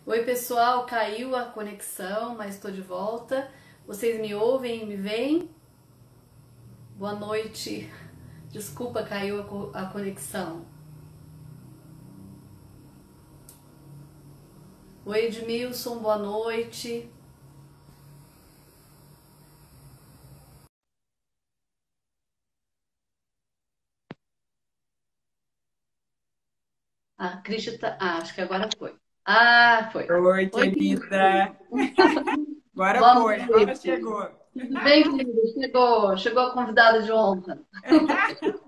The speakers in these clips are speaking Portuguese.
Oi, pessoal, caiu a conexão, mas estou de volta. Vocês me ouvem, me veem? Boa noite. Desculpa, caiu a conexão. Oi, Edmilson, boa noite. A Cristi tá... acho que agora foi. Ah, foi. Oi, Oi, Cristi. querida. Agora Boa foi, agora noite. chegou. Tudo bem, querida? Chegou a convidada de honra.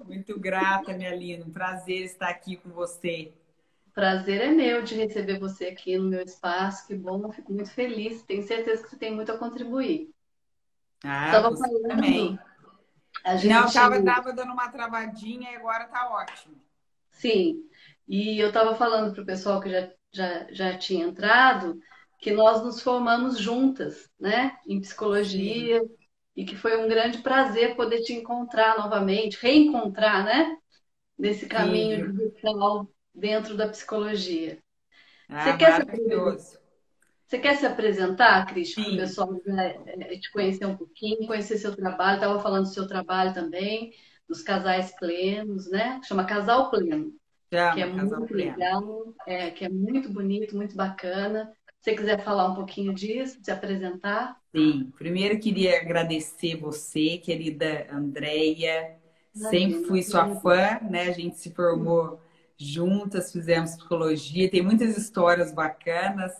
Muito grata, minha linda. Um prazer estar aqui com você. Prazer é meu de receber você aqui no meu espaço. Que bom, fico muito feliz. Tenho certeza que você tem muito a contribuir. Ah, Estava você falando, também. a Não, gente, tava dando uma travadinha e agora tá ótimo. sim, e eu estava falando para o pessoal que já tinha entrado que nós nos formamos juntas, né, em Sim, psicologia, e que foi um grande prazer poder te encontrar novamente, reencontrar, né, nesse sim, caminho digital dentro da psicologia. Você ah, quer se maravilhoso. Você quer se apresentar, Cris, para o Sim, pessoal né, te conhecer um pouquinho, conhecer seu trabalho? Estava falando do seu trabalho também, dos casais plenos, né? Chama Casal Pleno, que é chama Casal muito Pleno. legal, que é muito bonito, muito bacana. Se você quiser falar um pouquinho disso, se apresentar. Sim, primeiro queria agradecer você, querida Andréia. Sempre Imagina. fui sua fã, né? A gente se formou juntas, fizemos psicologia, tem muitas histórias bacanas,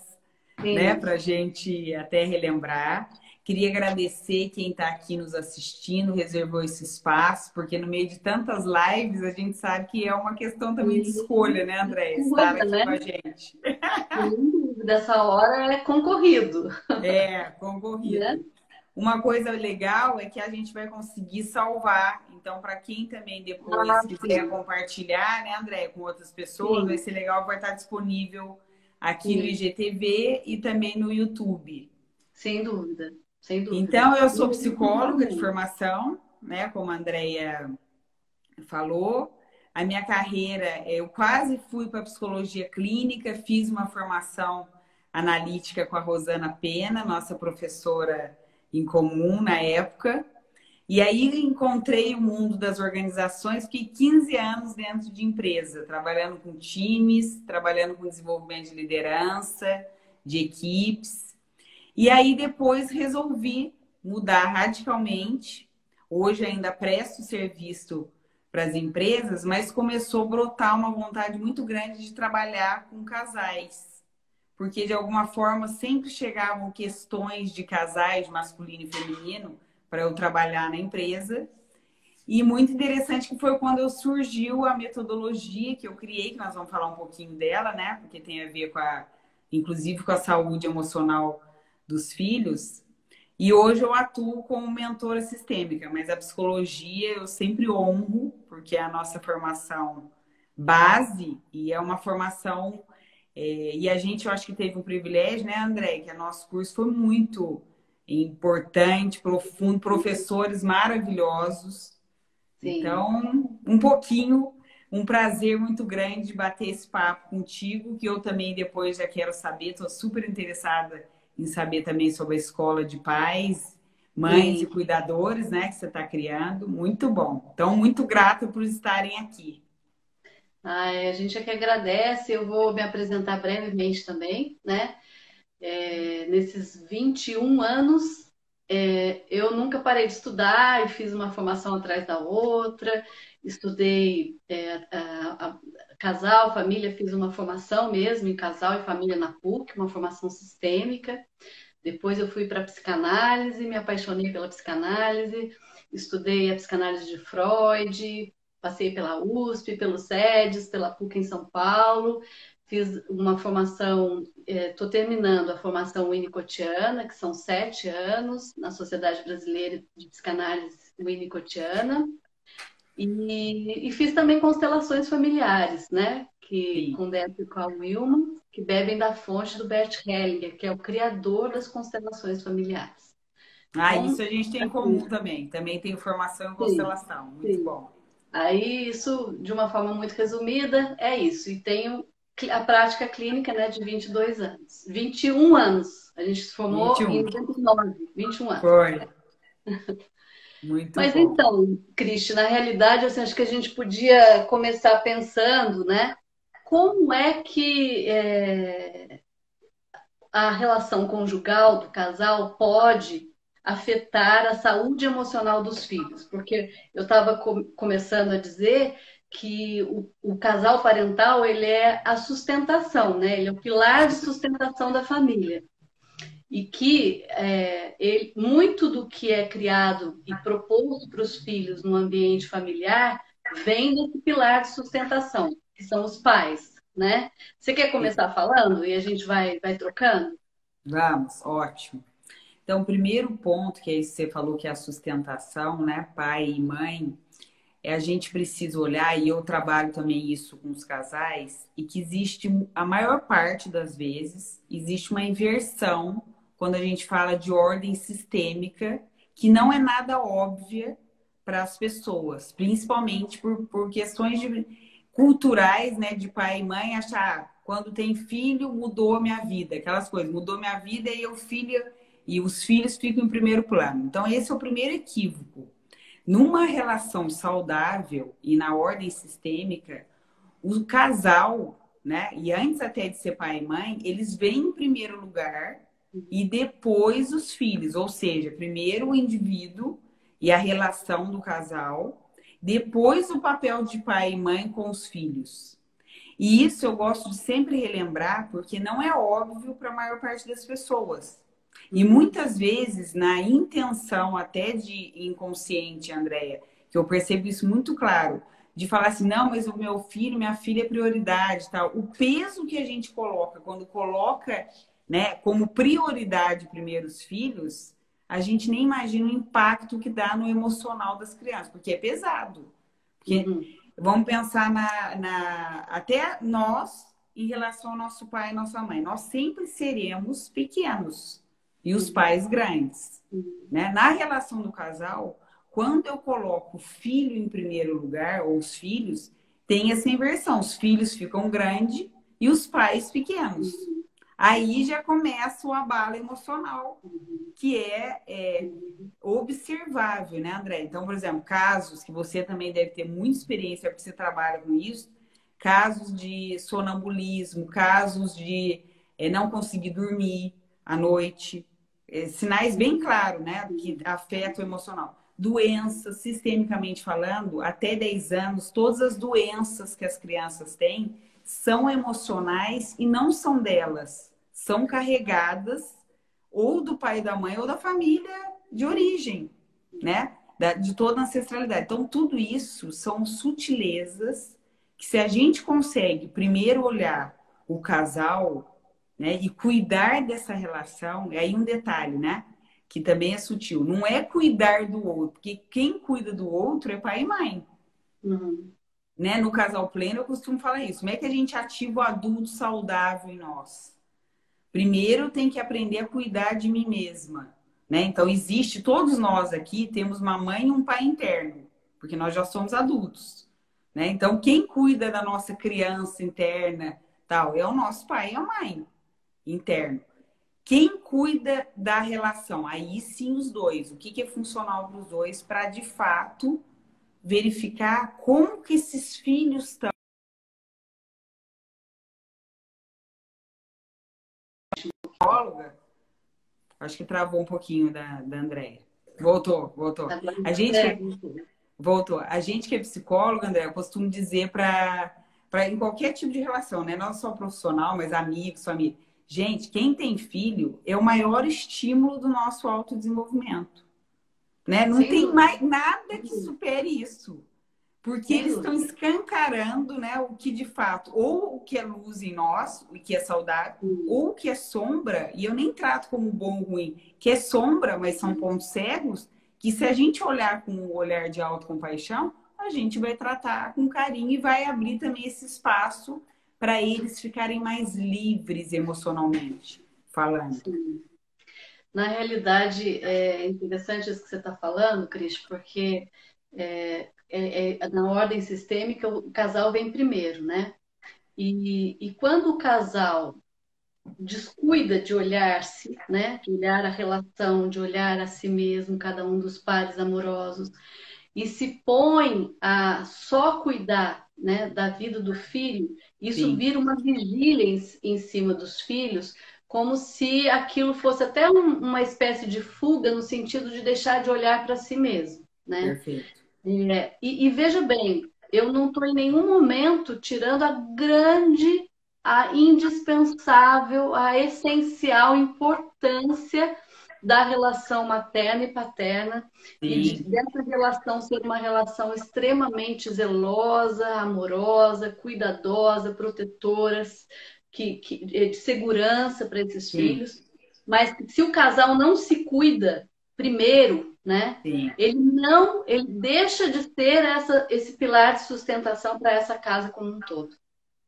né, Sim, para a gente até relembrar. Queria agradecer quem está aqui nos assistindo, reservou esse espaço, porque no meio de tantas lives a gente sabe que é uma questão também de escolha, sim. né, Andréia? Estar Escolha, aqui com né? a gente. Sem dúvida, essa hora é concorrido, É, né? concorrido. Uma coisa legal é que a gente vai conseguir salvar. Então, para quem também Ah, depois quiser sim, compartilhar, né, André, com outras pessoas, vai sim, ser legal, vai estar disponível aqui no sim, IGTV e também no YouTube. sem dúvida, sem dúvida. Então, eu sou psicóloga de formação, né, como a Andrea falou. A minha carreira, eu quase fui para psicologia clínica, fiz uma formação analítica com a Rosana Pena, nossa professora em comum na época. E aí encontrei o mundo das organizações, fiquei 15 anos dentro de empresa, trabalhando com times, trabalhando com desenvolvimento de liderança, de equipes. E aí depois resolvi mudar radicalmente. Hoje ainda presto serviço para as empresas, mas começou a brotar uma vontade muito grande de trabalhar com casais. Porque de alguma forma sempre chegavam questões de casais masculino e feminino para eu trabalhar na empresa. E muito interessante que foi quando surgiu a metodologia que eu criei, que nós vamos falar um pouquinho dela, né? Porque tem a ver com inclusive com a saúde emocional dos filhos. E hoje eu atuo como mentora sistêmica, mas a psicologia eu sempre honro, porque é a nossa formação base e é uma formação. E a gente, eu acho que teve um privilégio, né, André? Que o nosso curso foi muito importante, profundo, professores maravilhosos. sim. Então, um pouquinho, um prazer muito grande de bater esse papo contigo, que eu também depois já quero saber, estou super interessada em saber também sobre a escola de pais, mães e Sim. cuidadores, né, que você está criando. Muito bom. Então, muito grata por estarem aqui. Ai, a gente é que agradece. Eu vou me apresentar brevemente também, né? Nesses 21 anos, eu nunca parei de estudar e fiz uma formação atrás da outra. Estudei casal, família, fiz uma formação mesmo em casal e família na PUC, uma formação sistêmica. Depois eu fui para a psicanálise, me apaixonei pela psicanálise, estudei a psicanálise de Freud, passei pela USP, pelo SEDES, pela PUC em São Paulo, fiz uma formação, estou terminando a formação winnicottiana, que são 7 anos, na Sociedade Brasileira de Psicanálise Winnicottiana, e fiz também constelações familiares, né? Que Sim. converso com a Wilma, que bebem da fonte do Bert Hellinger, que é o criador das constelações familiares. Ah, isso Então, a gente tem em comum assim, também. Também tem formação em sim, constelação. Muito sim. bom. Aí, isso, de uma forma muito resumida, é isso. E tenho a prática clínica, né, de 22 anos. 21 anos. A gente se formou em 21. 99, 21 anos. Foi. Muito Mas bom. então, Cristi, na realidade, assim, acho que a gente podia começar pensando, né, como é que a relação conjugal do casal pode afetar a saúde emocional dos filhos, porque eu estava começando a dizer que o casal parental ele é a sustentação, né? Ele é o pilar de sustentação da família e que muito do que é criado e proposto para os filhos no ambiente familiar vem desse pilar de sustentação, que são os pais, né? Você quer começar falando e a gente vai trocando? Vamos, ótimo. Então, o primeiro ponto que aí você falou que é a sustentação, né? Pai e mãe, a gente precisa olhar, e eu trabalho também isso com os casais, e que existe, a maior parte das vezes, existe uma inversão quando a gente fala de ordem sistêmica, que não é nada óbvia para as pessoas, principalmente por questões culturais, né, de pai e mãe, achar quando tem filho, mudou a minha vida, aquelas coisas, mudou minha vida e o filho e os filhos ficam em primeiro plano. Então, esse é o primeiro equívoco. Numa relação saudável e na ordem sistêmica, o casal, né? E antes até de ser pai e mãe, eles vêm em primeiro lugar e depois os filhos. Ou seja, primeiro o indivíduo e a relação do casal, depois o papel de pai e mãe com os filhos. E isso eu gosto de sempre relembrar, porque não é óbvio para a maior parte das pessoas. E muitas vezes, na intenção até de inconsciente, Andréia, que eu percebo isso muito claro, de falar assim, não, mas o meu filho, minha filha é prioridade, tal. O peso que a gente coloca, quando coloca, né, como prioridade primeiro os filhos, a gente nem imagina o impacto que dá no emocional das crianças, porque é pesado. Porque vamos pensar até nós em relação ao nosso pai e nossa mãe. Nós sempre seremos pequenos e os pais grandes, né? Na relação do casal, quando eu coloco o filho em primeiro lugar, ou os filhos, tem essa inversão. Os filhos ficam grandes e os pais pequenos. Aí já começa o abalo emocional, que é observável, né, André? Então, por exemplo, casos que você também deve ter muita experiência, porque você trabalha com isso, casos de sonambulismo, casos de não conseguir dormir à noite, sinais bem claros, né, que afetam o emocional. Doenças, sistemicamente falando, até 10 anos, todas as doenças que as crianças têm são emocionais e não são delas, são carregadas ou do pai e da mãe ou da família de origem, né? De toda a ancestralidade. Então, tudo isso são sutilezas que se a gente consegue primeiro olhar o casal, né, e cuidar dessa relação, é aí um detalhe, né? Que também é sutil. Não é cuidar do outro, porque quem cuida do outro é pai e mãe. Né? No casal pleno, eu costumo falar isso. Como é que a gente ativa o adulto saudável em nós? Primeiro, tem que aprender a cuidar de mim mesma. Né? Então, existe, todos nós aqui temos uma mãe e um pai interno, porque nós já somos adultos. Né? Então, quem cuida da nossa criança interna, tal, é o nosso pai e a mãe interno. Quem cuida da relação? Aí sim os dois. O que é funcional para os dois para, de fato, verificar como que esses filhos estão. Psicóloga, acho que travou um pouquinho da Andréia. Voltou. A gente que, voltou. A gente que é psicóloga, André, eu costumo dizer para em qualquer tipo de relação, né? Não só profissional, mas amigos, família. Gente, quem tem filho é o maior estímulo do nosso autodesenvolvimento. Né? Não tem mais nada que supere isso. Porque eles estão escancarando, né, o que de fato, ou o que é luz em nós, o que é saudável, ou o que é sombra, e eu nem trato como bom ou ruim, que é sombra, mas são pontos cegos, que se a gente olhar com um olhar de autocompaixão, a gente vai tratar com carinho e vai abrir também esse espaço para eles ficarem mais livres emocionalmente, falando. Sim. Na realidade, é interessante isso que você está falando, Cris, porque na ordem sistêmica o casal vem primeiro, né? E quando o casal descuida de olhar-se, né? De olhar a relação, de olhar a si mesmo, cada um dos pares amorosos, e se põe a só cuidar, né, da vida do filho, isso Sim, vira uma vigília em cima dos filhos, como se aquilo fosse até uma espécie de fuga no sentido de deixar de olhar para si mesmo, né? perfeito. E veja bem, eu não estou em nenhum momento tirando a indispensável, a essencial importância da relação materna e paterna e Sim, dessa relação ser uma relação extremamente zelosa, amorosa, cuidadosa, protetora, de segurança para esses sim, filhos. Mas se o casal não se cuida primeiro, né? sim, Ele deixa de ser esse pilar de sustentação para essa casa como um todo.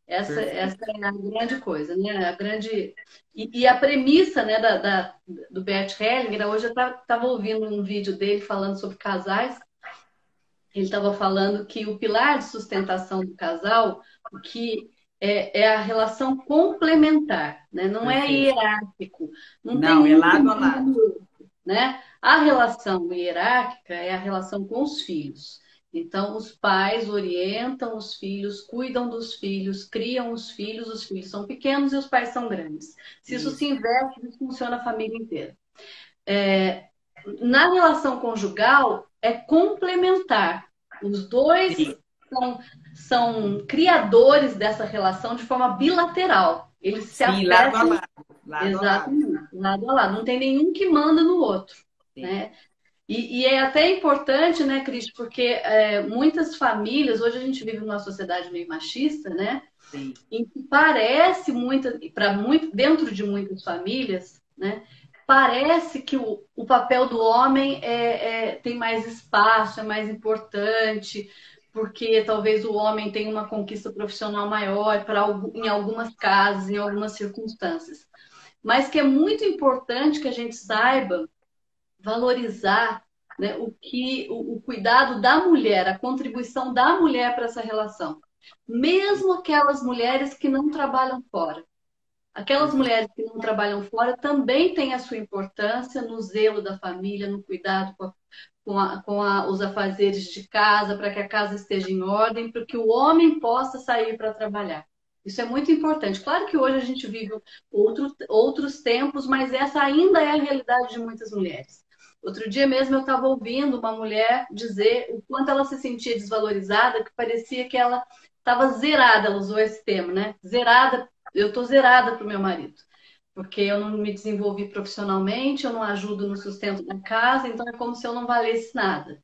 Essa perfeito. é a grande coisa, né? A grande e a premissa, né, do Bert Hellinger. Hoje eu estava ouvindo um vídeo dele falando sobre casais. Ele estava falando que o pilar de sustentação do casal, o que é a relação complementar, né? Não é Perfeito. hierárquico, não tem Não, é um que lado a manda lado. no outro, né? A relação hierárquica é a relação com os filhos. Então, os pais orientam os filhos, cuidam dos filhos, criam os filhos são pequenos e os pais são grandes. Se isso se Isso. inverte, funciona a família inteira. Na relação conjugal, é complementar. Os dois Sim, são, são criadores dessa relação de forma bilateral. Eles se sim, lado a afetam lado. Lado a lado. exatamente, lado a lado. Não tem nenhum que manda no outro, Sim, né? E é até importante, né, Cris, porque muitas famílias, hoje a gente vive numa sociedade meio machista, né? sim, Em que parece dentro de muitas famílias, né? Parece que o papel do homem tem mais espaço, é mais importante, porque talvez o homem tenha uma conquista profissional maior em algumas casas, em algumas circunstâncias. Mas que é muito importante que a gente saiba valorizar, né, o cuidado da mulher, a contribuição da mulher para essa relação. Mesmo aquelas mulheres que não trabalham fora. Aquelas perfeito. mulheres que não trabalham fora também têm a sua importância no zelo da família, no cuidado os afazeres de casa, para que a casa esteja em ordem, para que o homem possa sair para trabalhar. Isso é muito importante. Claro que hoje a gente vive outros tempos, mas essa ainda é a realidade de muitas mulheres. Outro dia mesmo eu estava ouvindo uma mulher dizer o quanto ela se sentia desvalorizada, que parecia que ela estava zerada, ela usou esse termo, né? Zerada, eu estou zerada para o meu marido porque eu não me desenvolvi profissionalmente, eu não ajudo no sustento da casa, então é como se eu não valesse nada.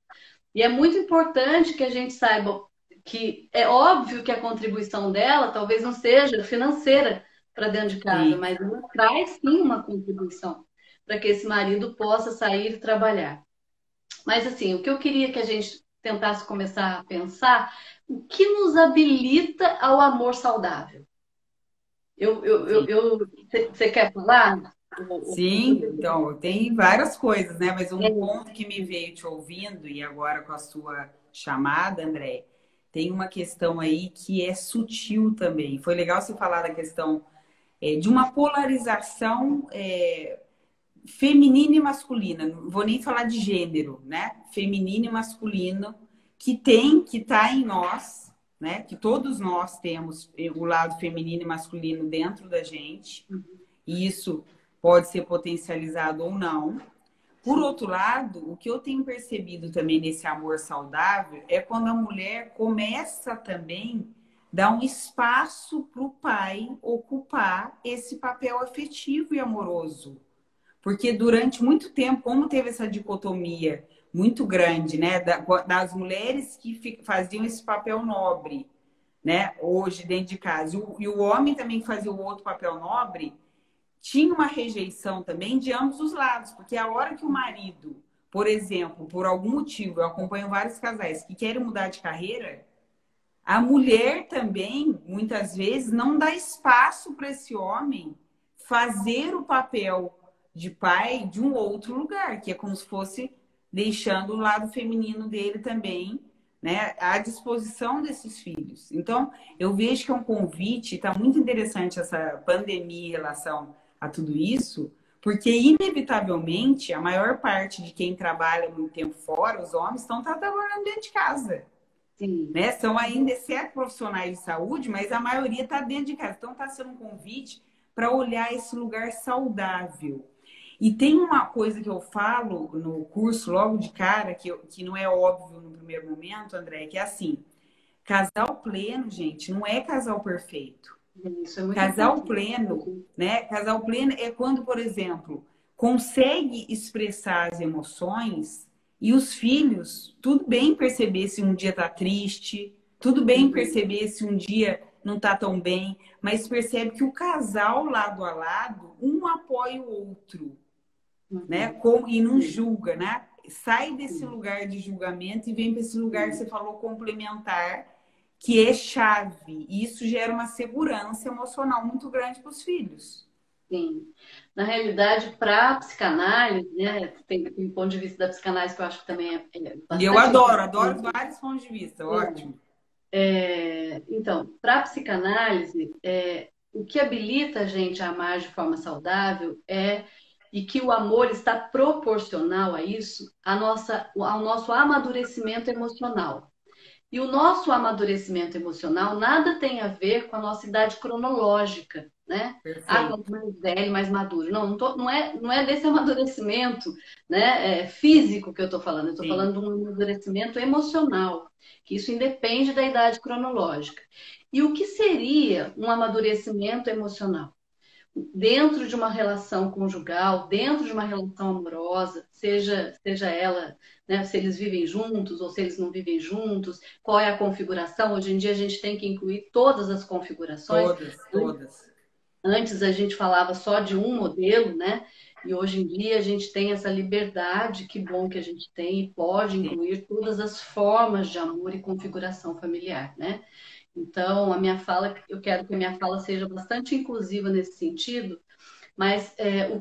E é muito importante que a gente saiba que é óbvio que a contribuição dela talvez não seja financeira para dentro de casa, Sim. mas ela traz sim uma contribuição para que esse marido possa sair e trabalhar. Mas assim, o que eu queria que a gente tentasse começar a pensar, o que nos habilita ao amor saudável? Você quer falar? Sim, então, tem várias coisas, né? Mas um ponto que me veio te ouvindo, e agora com a sua chamada, André, tem uma questão aí que é sutil também. Foi legal você falar da questão de uma polarização feminina e masculina. Não vou nem falar de gênero, né? Feminino e masculino, que está em nós, né? Que todos nós temos o lado feminino e masculino dentro da gente. E isso pode ser potencializado ou não. Por Sim, outro lado, o que eu tenho percebido também nesse amor saudável é quando a mulher começa também a dar um espaço para o pai ocupar esse papel afetivo e amoroso. Porque durante muito tempo, como teve essa dicotomia muito grande, né, das mulheres que faziam esse papel nobre, né, hoje dentro de casa, e o homem também que fazia o outro papel nobre, tinha uma rejeição também de ambos os lados, porque a hora que o marido, por exemplo, por algum motivo, eu acompanho vários casais que querem mudar de carreira, a mulher também, muitas vezes, não dá espaço para esse homem fazer o papel de pai de um outro lugar, que é como se fosse deixando o lado feminino dele também né, à disposição desses filhos. Então, eu vejo que é um convite, está muito interessante essa pandemia em relação a tudo isso, porque, inevitavelmente, a maior parte de quem trabalha muito tempo fora, os homens, estão trabalhando dentro de casa. Sim. Né? São ainda exceto profissionais de saúde, mas a maioria está dentro de casa. Então, está sendo um convite para olhar esse lugar saudável. E tem uma coisa que eu falo no curso logo de cara, que não é óbvio no primeiro momento, André, que é assim, casal pleno, gente, não é casal perfeito. Isso é muito Casal importante. pleno, né? Casal pleno é quando, por exemplo, consegue expressar as emoções e os filhos, tudo bem perceber se um dia tá triste, tudo bem perceber se um dia não tá tão bem, mas percebe que o casal lado a lado, um apoia o outro, né? E não julga, né? Sai desse lugar de julgamento e vem para esse lugar que você falou complementar, que é chave. E isso gera uma segurança emocional muito grande para os filhos. Sim. Na realidade, para a psicanálise, né, tem um ponto de vista da psicanálise que eu acho que também é E eu bastante adoro importante. vários pontos de vista, ótimo. Então, para a psicanálise, o que habilita a gente a amar de forma saudável e que o amor está proporcional a isso, ao nosso amadurecimento emocional. E o nosso amadurecimento emocional nada tem a ver com a nossa idade cronológica, né? Ah, Perfeito. quanto mais velho, mais maduro. Não é desse amadurecimento, né, físico que eu estou falando. Eu estou Sim, falando de um amadurecimento emocional, que isso independe da idade cronológica. E o que seria um amadurecimento emocional? Dentro de uma relação conjugal, dentro de uma relação amorosa, seja ela, né, se eles vivem juntos ou se eles não vivem juntos, qual é a configuração? Hoje em dia a gente tem que incluir todas as configurações. todas. Antes a gente falava só de um modelo, né? E hoje em dia a gente tem essa liberdade, que bom que a gente tem, e pode Sim. incluir todas as formas de amor e configuração familiar, né? Então, eu quero que a minha fala seja bastante inclusiva nesse sentido, mas o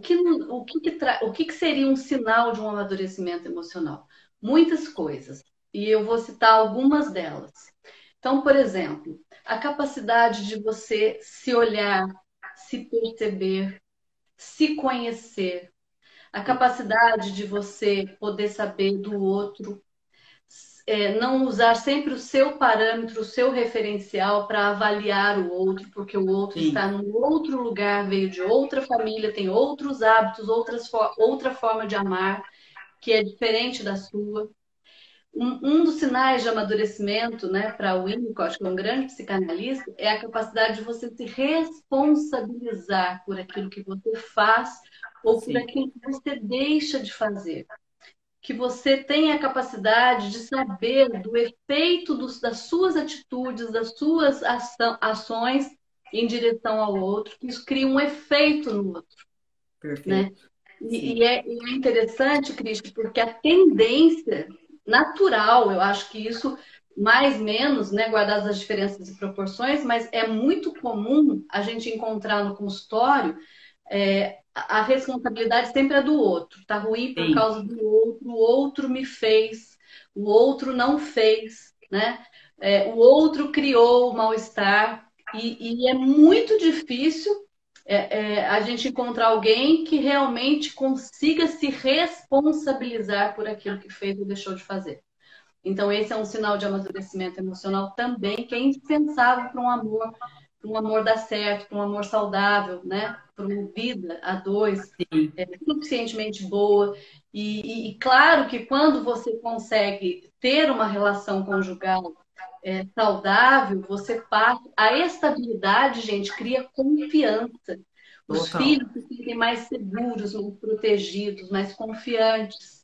que seria um sinal de um amadurecimento emocional? Muitas coisas, e eu vou citar algumas delas. Então, por exemplo, a capacidade de você se olhar, se perceber, se conhecer, a capacidade de você poder saber do outro, não usar sempre o seu parâmetro, o seu referencial para avaliar o outro, porque o outro Sim. está num outro lugar, veio de outra família, tem outros hábitos, outra forma de amar, que é diferente da sua. Um dos sinais de amadurecimento, né, para o Winnicott, que é um grande psicanalista, é a capacidade de você se responsabilizar por aquilo que você faz ou por Sim. aquilo que você deixa de fazer, que você tenha a capacidade de saber do efeito das suas atitudes, das suas ações em direção ao outro, que isso cria um efeito no outro, né? Perfeito. E, Sim. e é, e é interessante, Cristi, porque a tendência natural, eu acho que isso, mais ou menos, né, guardadas as diferenças e proporções, mas é muito comum a gente encontrar no consultório a responsabilidade sempre é do outro. Tá ruim por Sim. causa do outro, o outro me fez, o outro não fez, né? O outro criou o mal-estar e é muito difícil a gente encontrar alguém que realmente consiga se responsabilizar por aquilo que fez ou deixou de fazer. Então, esse é um sinal de amadurecimento emocional também, que é indispensável para um amor dar certo, para um amor saudável, né? Para uma vida a dois, Sim. suficientemente boa. E claro que quando você consegue ter uma relação conjugal saudável, você passa. A estabilidade, gente, cria confiança. Os Total. filhos se sentem mais seguros, mais protegidos, mais confiantes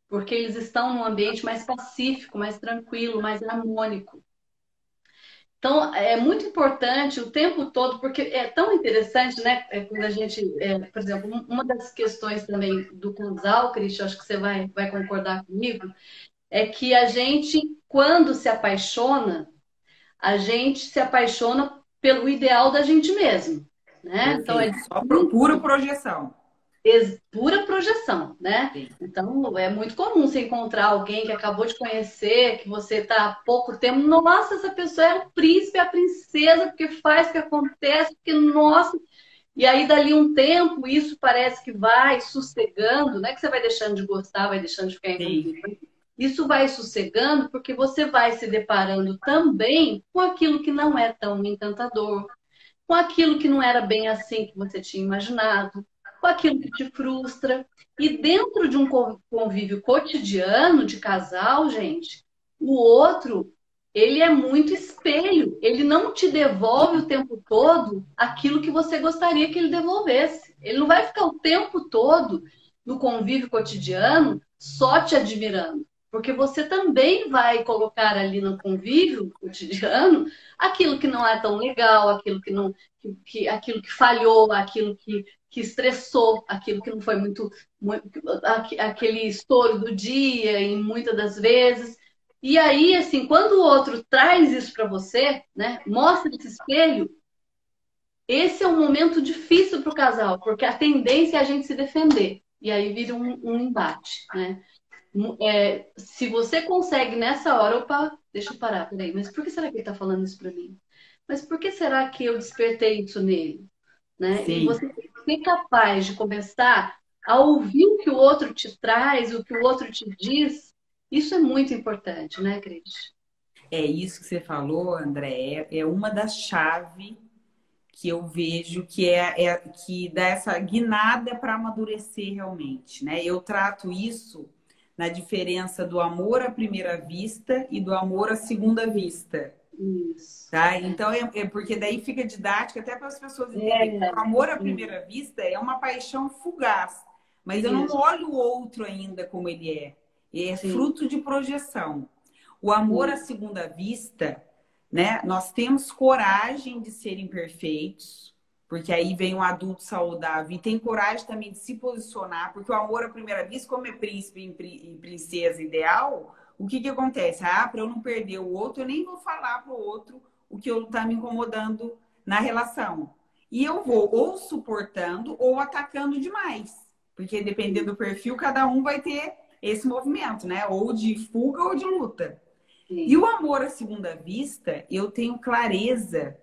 porque eles estão num ambiente mais pacífico, mais tranquilo, mais harmônico. Então, é muito importante o tempo todo, porque é tão interessante, né? Quando a gente, por exemplo, uma das questões também do casal, Cristian, acho que você vai concordar comigo, é que a gente, quando se apaixona, a gente se apaixona pelo ideal da gente mesmo, né? Então, é Perfeito. Só muito pura projeção. pura projeção, né? Sim. Então, é muito comum você encontrar alguém que acabou de conhecer, que você está há pouco tempo. Nossa, essa pessoa é o príncipe, é a princesa, porque faz o que acontece, porque, nossa. E aí, dali um tempo, isso parece que vai sossegando, não é que você vai deixando de gostar, vai deixando de ficar Sim. incomodado. Isso vai sossegando porque você vai se deparando também com aquilo que não é tão encantador, com aquilo que não era bem assim que você tinha imaginado, com aquilo que te frustra. E dentro de um convívio cotidiano de casal, gente, o outro, ele é muito espelho. Ele não te devolve o tempo todo aquilo que você gostaria que ele devolvesse. Ele não vai ficar o tempo todo no convívio cotidiano só te admirando. Porque você também vai colocar ali no convívio cotidiano aquilo que não é tão legal, aquilo que não, aquilo que falhou, aquilo que estressou, aquilo que não foi muito aquele estouro do dia, e muitas das vezes. E aí, assim, quando o outro traz isso para você, né, mostra esse espelho, esse é um momento difícil para o casal, porque a tendência é a gente se defender. E aí vira um embate, né? Se você consegue nessa hora, opa, deixa eu parar, peraí, mas por que será que ele está falando isso para mim? Mas por que será que eu despertei isso nele? Né? E Sim. você ser capaz de começar a ouvir o que o outro te traz, o que o outro te diz, isso é muito importante, né, Cris? É isso que você falou, André, é uma das chaves que eu vejo que que dá essa guinada para amadurecer realmente, né? Eu trato isso na diferença do amor à primeira vista e do amor à segunda vista, Isso. tá? Então é porque daí fica didático até para as pessoas entenderem que o É, amor à primeira vista é uma paixão fugaz, mas eu não isso, olho o outro ainda como ele é sim, fruto de projeção. O amor à sim, segunda vista, né? Nós temos coragem de ser imperfeitos, porque aí vem um adulto saudável e tem coragem também de se posicionar, porque o amor à primeira vista, como é príncipe e princesa ideal, o que que acontece? Ah, para eu não perder o outro, eu nem vou falar para o outro o que está me incomodando na relação. E eu vou ou suportando ou atacando demais, porque dependendo do perfil, cada um vai ter esse movimento, né? Ou de fuga ou de luta. E o sim. amor à segunda vista, eu tenho clareza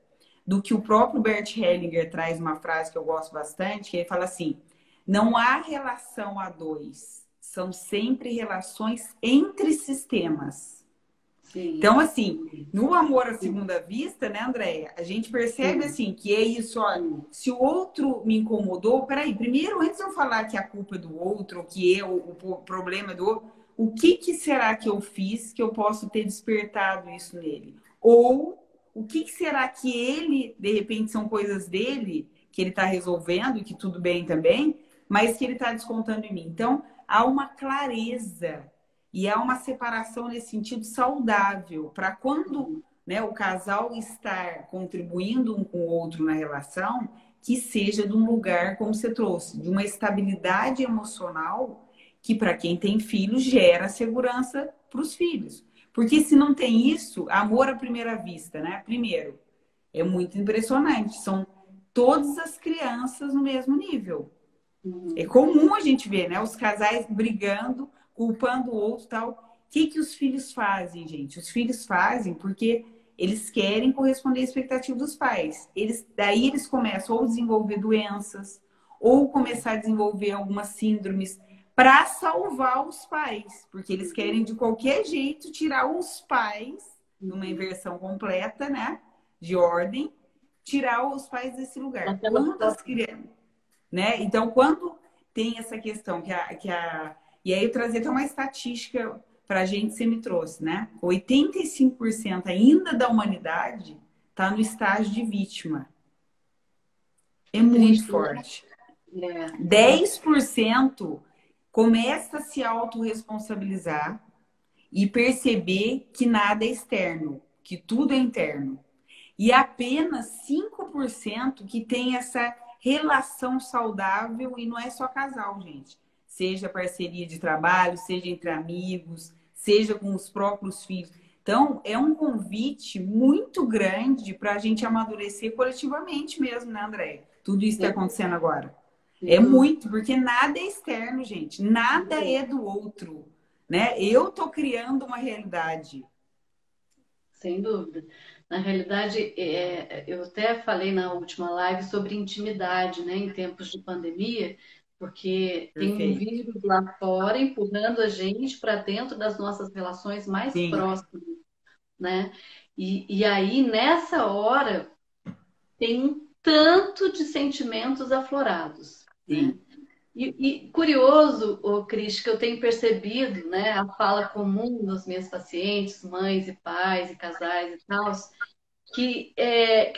do que o próprio Bert Hellinger traz uma frase que eu gosto bastante, que ele fala assim: não há relação a dois, são sempre relações entre sistemas. Então, Sim, assim, no amor à segunda vista, né, Andréia, a gente percebe sim, assim que é isso, ó, sim, se o outro me incomodou, peraí, primeiro, antes de eu falar que a culpa é do outro, ou que o problema é do outro, o que que será que eu fiz que eu posso ter despertado isso nele? Ou o que que será que ele, de repente, são coisas dele que ele está resolvendo, que tudo bem também, mas que ele está descontando em mim. Então, há uma clareza e há uma separação nesse sentido saudável, para quando, né, o casal estar contribuindo um com o outro na relação, que seja de um lugar, como você trouxe, de uma estabilidade emocional que, para quem tem filhos, gera segurança para os filhos. Porque se não tem isso, amor à primeira vista, né? Primeiro, é muito impressionante. São todas as crianças no mesmo nível. É uhum, comum a gente ver, né? Os casais brigando, culpando o outro e tal. O que que os filhos fazem, gente? Os filhos fazem porque eles querem corresponder à expectativa dos pais. Daí eles começam ou a desenvolver doenças, ou começar a desenvolver algumas síndromes para salvar os pais, porque eles querem de qualquer jeito tirar os pais, numa uhum. inversão completa, né? De ordem, tirar os pais desse lugar. Daquela Quantas situação. crianças, né? Então, quando tem essa questão e aí eu trazer até uma estatística para a gente, você me trouxe, né? 85% ainda da humanidade está no estágio de vítima. É Que muito triste, né? forte. É, 10% começa a se autorresponsabilizar e perceber que nada é externo, que tudo é interno. E apenas 5% que tem essa relação saudável, e não é só casal, gente. Seja parceria de trabalho, seja entre amigos, seja com os próprios filhos. Então, é um convite muito grande para a gente amadurecer coletivamente mesmo, né, André? Tudo isso está é, acontecendo agora. É muito, porque nada é externo, gente. Nada é do outro, né? Eu tô criando uma realidade. Sem dúvida. Na realidade, eu até falei na última live sobre intimidade, né, em tempos de pandemia, porque tem um Perfeito. vírus lá fora empurrando a gente para dentro das nossas relações mais Sim, próximas, né? E aí, nessa hora, tem um tanto de sentimentos aflorados, né? sim. E curioso, Cris, que eu tenho percebido, né, a fala comum dos meus pacientes, mães e pais e casais e tal, que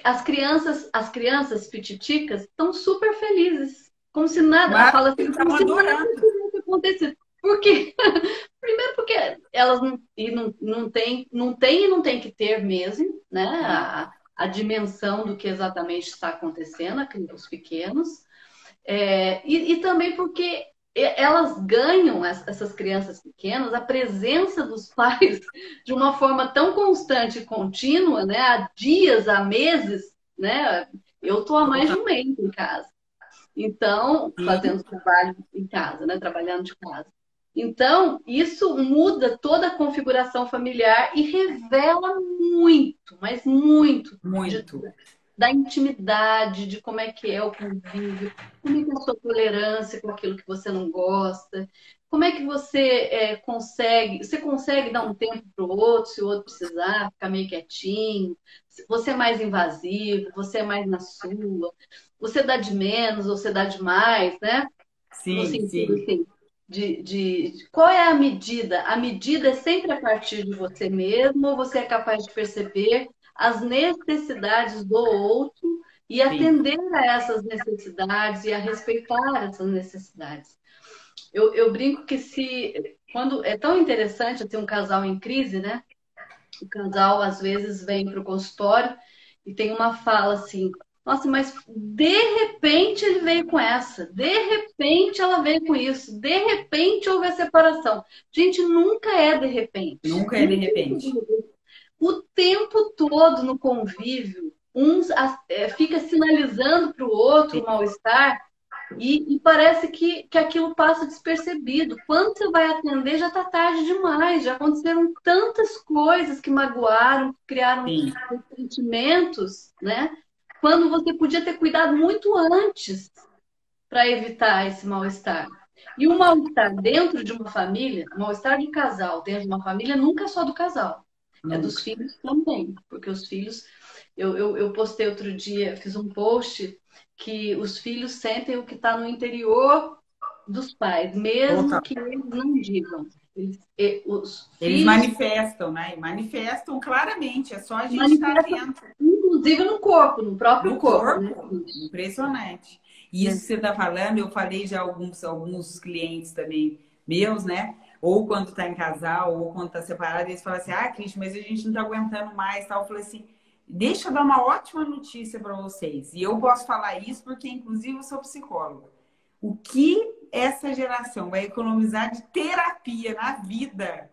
as crianças pititicas estão super felizes, como se nada, a Mas fala assim, eles como estavam se nada adorando. tivesse acontecido. Por quê? Primeiro porque elas não tem que ter mesmo, né, Sim, a dimensão do que exatamente está acontecendo, os pequenos. E também porque elas ganham, essas crianças pequenas, a presença dos pais de uma forma tão constante e contínua, né? Há dias, há meses, né? Eu estou há mais de total. um mês em casa. Então, Sim, fazendo trabalho em casa, né? Trabalhando de casa. Então, isso muda toda a configuração familiar e revela muito, mas muito, muito. da intimidade, de como é o convívio, como é a sua tolerância com aquilo que você não gosta, como é que você consegue dar um tempo para o outro, se o outro precisar, ficar meio quietinho, você é mais invasivo, você é mais na sua, você dá de menos ou você dá de mais, né? No Sim, sentido sim. assim, qual é a medida? A medida é sempre a partir de você mesmo, ou você é capaz de perceber as necessidades do outro e Sim. atender a essas necessidades e a respeitar essas necessidades. Eu brinco que quando é tão interessante ter um casal em crise, né? O casal às vezes vem para o consultório e tem uma fala assim: nossa, mas de repente ele veio com essa, de repente ela veio com isso, de repente houve a separação. Gente, nunca é de repente. Nunca é de Nunca é de repente. repente. O tempo todo no convívio, fica sinalizando para o outro o mal-estar e parece que aquilo passa despercebido. Quando você vai atender, já está tarde demais. Já aconteceram tantas coisas que magoaram, que criaram Sim, sentimentos, né? Quando você podia ter cuidado muito antes para evitar esse mal-estar. E o mal-estar dentro de uma família, o mal-estar de casal dentro de uma família nunca é só do casal, é dos nunca. filhos também, porque os filhos, eu postei outro dia, fiz um post que os filhos sentem o que está no interior dos pais, mesmo Total. que eles não digam. Os Eles filhos manifestam, né? E manifestam claramente. É só a gente estar manifestam, atento. inclusive no corpo, no próprio No corpo, né? corpo. Impressionante. E isso que você está falando, eu falei já alguns clientes também meus, né? Ou quando está em casal, ou quando está separado, eles falam assim: ah, Cris, mas a gente não está aguentando mais. Tal. Eu falei assim: deixa eu dar uma ótima notícia para vocês. E eu posso falar isso porque, inclusive, eu sou psicóloga. O que essa geração vai economizar de terapia na vida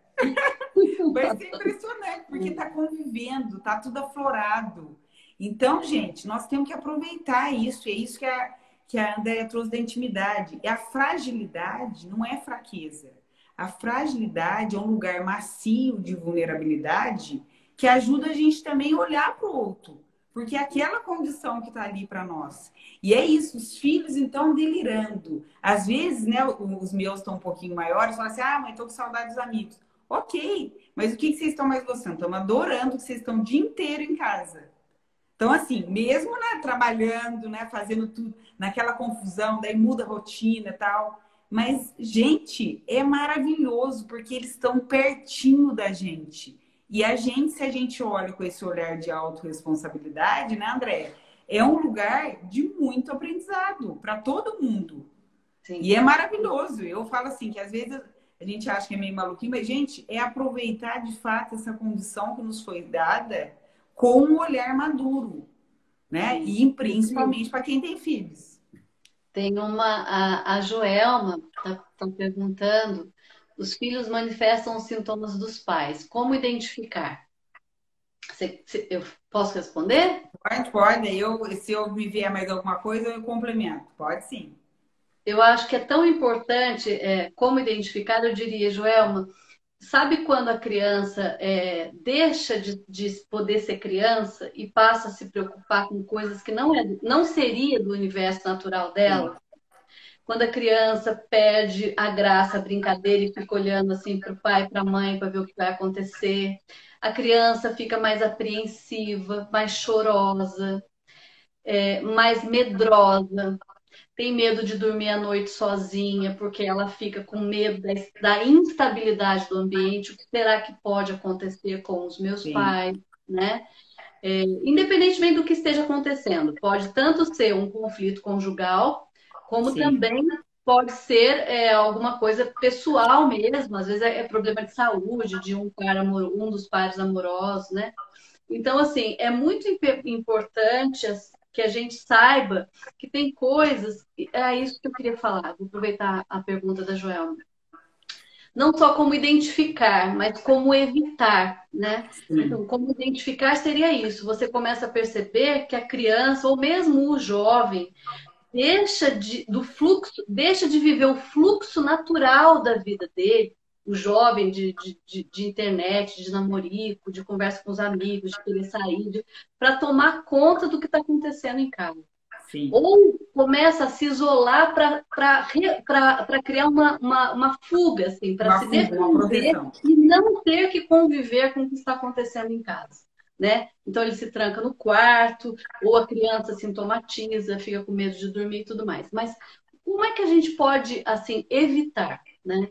vai ser impressionante, porque está convivendo, está tudo aflorado. Então, gente, nós temos que aproveitar isso. É isso que a Andrea trouxe da intimidade. E a fragilidade não é fraqueza. A fragilidade é um lugar macio de vulnerabilidade que ajuda a gente também a olhar para o outro. Porque é aquela condição que está ali para nós. E é isso, os filhos, então, delirando. Às vezes, né, os meus estão um pouquinho maiores, falam assim: ah, mãe, estou com saudade dos amigos. Ok, mas o que vocês estão mais gostando? Estão adorando que vocês estão o dia inteiro em casa. Então, assim, mesmo né, trabalhando, né, fazendo tudo, naquela confusão, daí muda a rotina e tal. Mas, gente, é maravilhoso porque eles estão pertinho da gente. E a gente, se a gente olha com esse olhar de autorresponsabilidade, né, André? É um lugar de muito aprendizado para todo mundo. E Sim. é maravilhoso. Eu falo assim, que às vezes a gente acha que é meio maluquinho, mas, gente, é aproveitar de fato essa condição que nos foi dada com um olhar maduro, né? Sim. E principalmente para quem tem filhos. Tem a Joelma tá perguntando, os filhos manifestam os sintomas dos pais, como identificar? Eu posso responder? Pode, pode. Se eu me vier mais alguma coisa, eu complemento. Pode sim. Eu acho que é tão importante como identificar, eu diria, Joelma, sabe quando a criança deixa de poder ser criança e passa a se preocupar com coisas que não seria do universo natural Sim, dela? Quando a criança perde a graça, a brincadeira e fica olhando assim para o pai, para a mãe, para ver o que vai acontecer. A criança fica mais apreensiva, mais chorosa, mais medrosa, tem medo de dormir à noite sozinha, porque ela fica com medo da instabilidade do ambiente. O que será que pode acontecer com os meus sim, pais, né? Independentemente do que esteja acontecendo, pode tanto ser um conflito conjugal, como sim. também pode ser alguma coisa pessoal mesmo, às vezes é problema de saúde de um dos pares amorosos, né? Então, assim, é muito importante que a gente saiba que tem coisas, é isso que eu queria falar, vou aproveitar a pergunta da Joelma. Não só como identificar, mas como evitar, né? Sim. Então, como identificar seria isso. Você começa a perceber que a criança, ou mesmo o jovem, do fluxo, deixa de viver o fluxo natural da vida dele, o jovem de internet, de namorico, de conversa com os amigos, de querer sair, para tomar conta do que está acontecendo em casa. Sim. Ou começa a se isolar para criar uma fuga, assim, para Uma se fuga, uma defender proteção. e não ter que conviver com o que está acontecendo em casa. Né? Então ele se tranca no quarto, ou a criança sintomatiza, fica com medo de dormir e tudo mais. Mas como é que a gente pode assim evitar, né?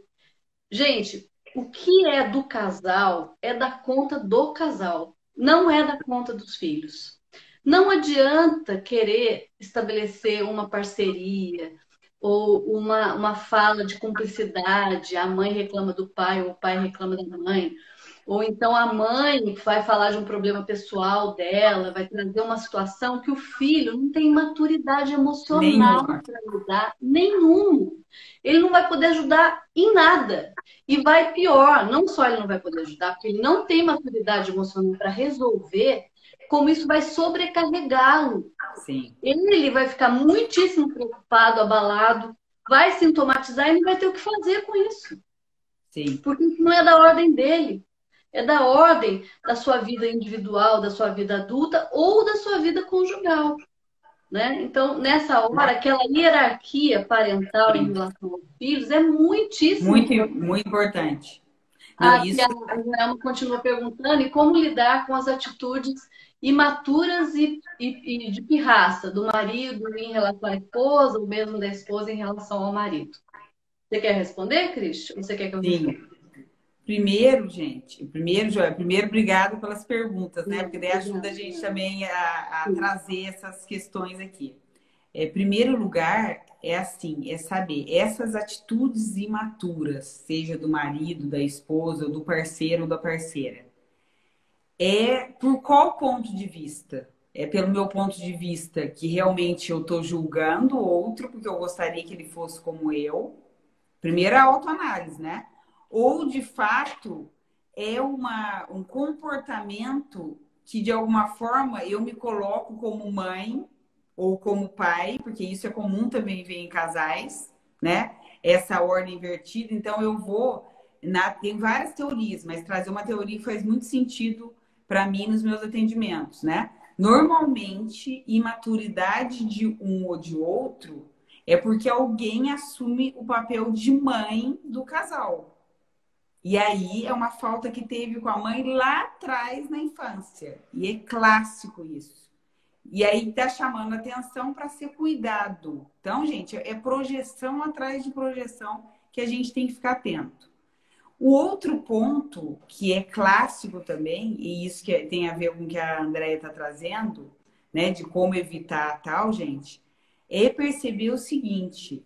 Gente, o que é do casal é da conta do casal, não é da conta dos filhos. Não adianta querer estabelecer uma parceria ou uma fala de cumplicidade, a mãe reclama do pai ou o pai reclama da mãe. Ou então a mãe vai falar de um problema pessoal dela, vai trazer uma situação que o filho não tem maturidade emocional Nenhuma. para lidar, nenhum. Ele não vai poder ajudar em nada. E vai pior, não só ele não vai poder ajudar, porque ele não tem maturidade emocional para resolver, como isso vai sobrecarregá-lo. Sim, Ele vai ficar muitíssimo preocupado, abalado, vai sintomatizar e não vai ter o que fazer com isso, sim. porque isso não é da ordem dele. É da ordem da sua vida individual, da sua vida adulta ou da sua vida conjugal, né? Então, nessa hora, aquela hierarquia parental em Sim. relação aos filhos é muitíssimo Muito, importante. muito importante. Não, Aqui isso a Joelma continua perguntando e como lidar com as atitudes imaturas e de pirraça do marido em relação à esposa, ou mesmo da esposa em relação ao marido. Você quer responder, Cristian? Ou você quer que eu responda? sim. Primeiro, gente, primeiro, Joel, primeiro, obrigado pelas perguntas, né? Porque daí ajuda a Obrigada. gente também a Sim. trazer essas questões aqui. Primeiro lugar, é assim, é saber essas atitudes imaturas, seja do marido, da esposa, ou do parceiro ou da parceira. Por qual ponto de vista? É pelo meu ponto de vista que realmente eu estou julgando o outro, porque eu gostaria que ele fosse como eu. Primeiro a autoanálise, né? Ou de fato é um comportamento que de alguma forma eu me coloco como mãe ou como pai, porque isso é comum também ver em casais, né? Essa ordem invertida. Então eu vou tem várias teorias, mas trazer uma teoria que faz muito sentido para mim nos meus atendimentos, né? Normalmente, imaturidade de um ou de outro é porque alguém assume o papel de mãe do casal. E aí é uma falta que teve com a mãe lá atrás na infância. E é clássico isso. E aí tá chamando atenção para ser cuidado. Então, gente, é projeção atrás de projeção que a gente tem que ficar atento. O outro ponto que é clássico também, e isso que tem a ver com o que a Andrea está trazendo, né, de como evitar tal, gente, é perceber o seguinte: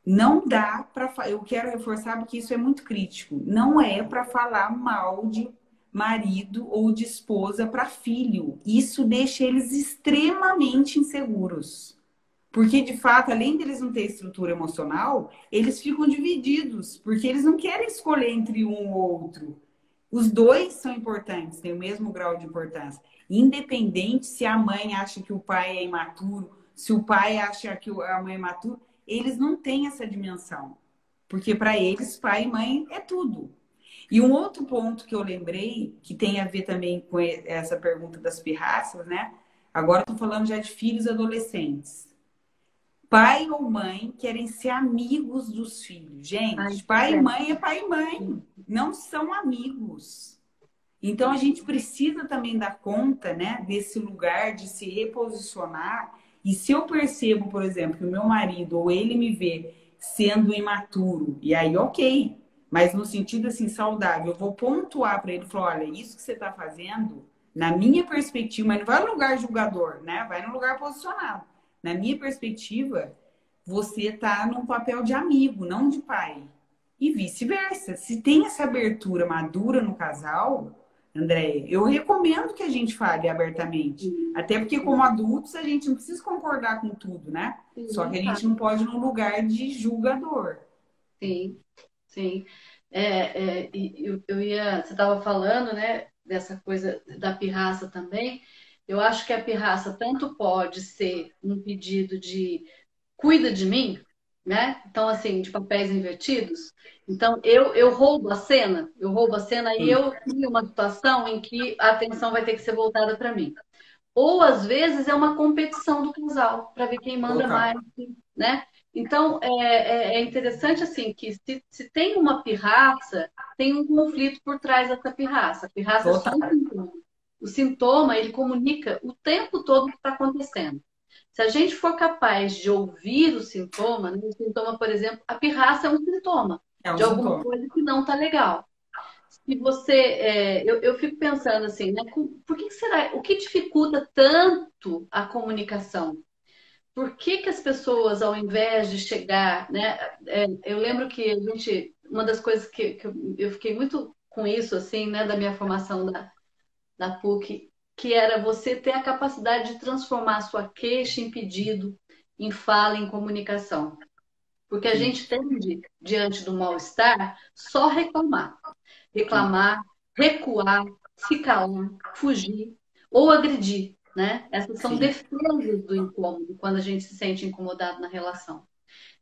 não dá para. Eu quero reforçar porque isso é muito crítico. Não é para falar mal de marido ou de esposa para filho. Isso deixa eles extremamente inseguros. Porque, de fato, além deles não ter estrutura emocional, eles ficam divididos, porque eles não querem escolher entre um ou outro. Os dois são importantes, têm o mesmo grau de importância. Independente se a mãe acha que o pai é imaturo, se o pai acha que a mãe é imatura, eles não têm essa dimensão. Porque para eles, pai e mãe é tudo. E um outro ponto que eu lembrei, que tem a ver também com essa pergunta das pirraças, né? Agora eu tô falando já de filhos adolescentes. Pai ou mãe querem ser amigos dos filhos. Ai, Gente, pai e é. mãe é pai e mãe. Não são amigos. Então a gente precisa também dar conta, né, desse lugar de se reposicionar. E se eu percebo, por exemplo, que o meu marido ou ele me vê sendo imaturo, e aí ok, mas no sentido assim saudável, eu vou pontuar para ele, falar, olha, isso que você está fazendo, na minha perspectiva, mas não vai no lugar julgador, né? Vai no lugar posicionado. Na minha perspectiva, você está num papel de amigo, não de pai. E vice-versa. Se tem essa abertura madura no casal, André, eu recomendo que a gente fale abertamente. Sim, Até porque, como adultos, a gente não precisa concordar com tudo, né? Só que sim, a tá. gente não pode ir no lugar de julgador. Sim, sim. Você estava falando, né, dessa coisa da pirraça também. Eu acho que a pirraça tanto pode ser um pedido de cuida de mim, né? Então, assim, de papéis invertidos. Então, eu roubo a cena e Sim, eu crio uma situação em que a atenção vai ter que ser voltada para mim. Ou, às vezes, é uma competição do casal, para ver quem manda mais, total. né? Então, é interessante, assim, que se tem uma pirraça, tem um conflito por trás dessa pirraça. A pirraça é só um Total. sintoma. O sintoma, ele comunica o tempo todo o que está acontecendo. Se a gente for capaz de ouvir o sintoma, né, o sintoma, por exemplo, a pirraça é um sintoma É um de alguma sintoma. coisa que não está legal. Se você, eu fico pensando assim, né? Por que será? O que dificulta tanto a comunicação? Por que que as pessoas, ao invés de chegar, né? Eu lembro que uma das coisas que eu fiquei muito com isso, assim, né? Da minha formação da PUC, que era você ter a capacidade de transformar a sua queixa em pedido, em fala, em comunicação. Porque a Sim, gente tende, diante do mal-estar, só reclamar, recuar, se calar, fugir ou agredir, né? Essas são sim. defesas do incômodo quando a gente se sente incomodado na relação.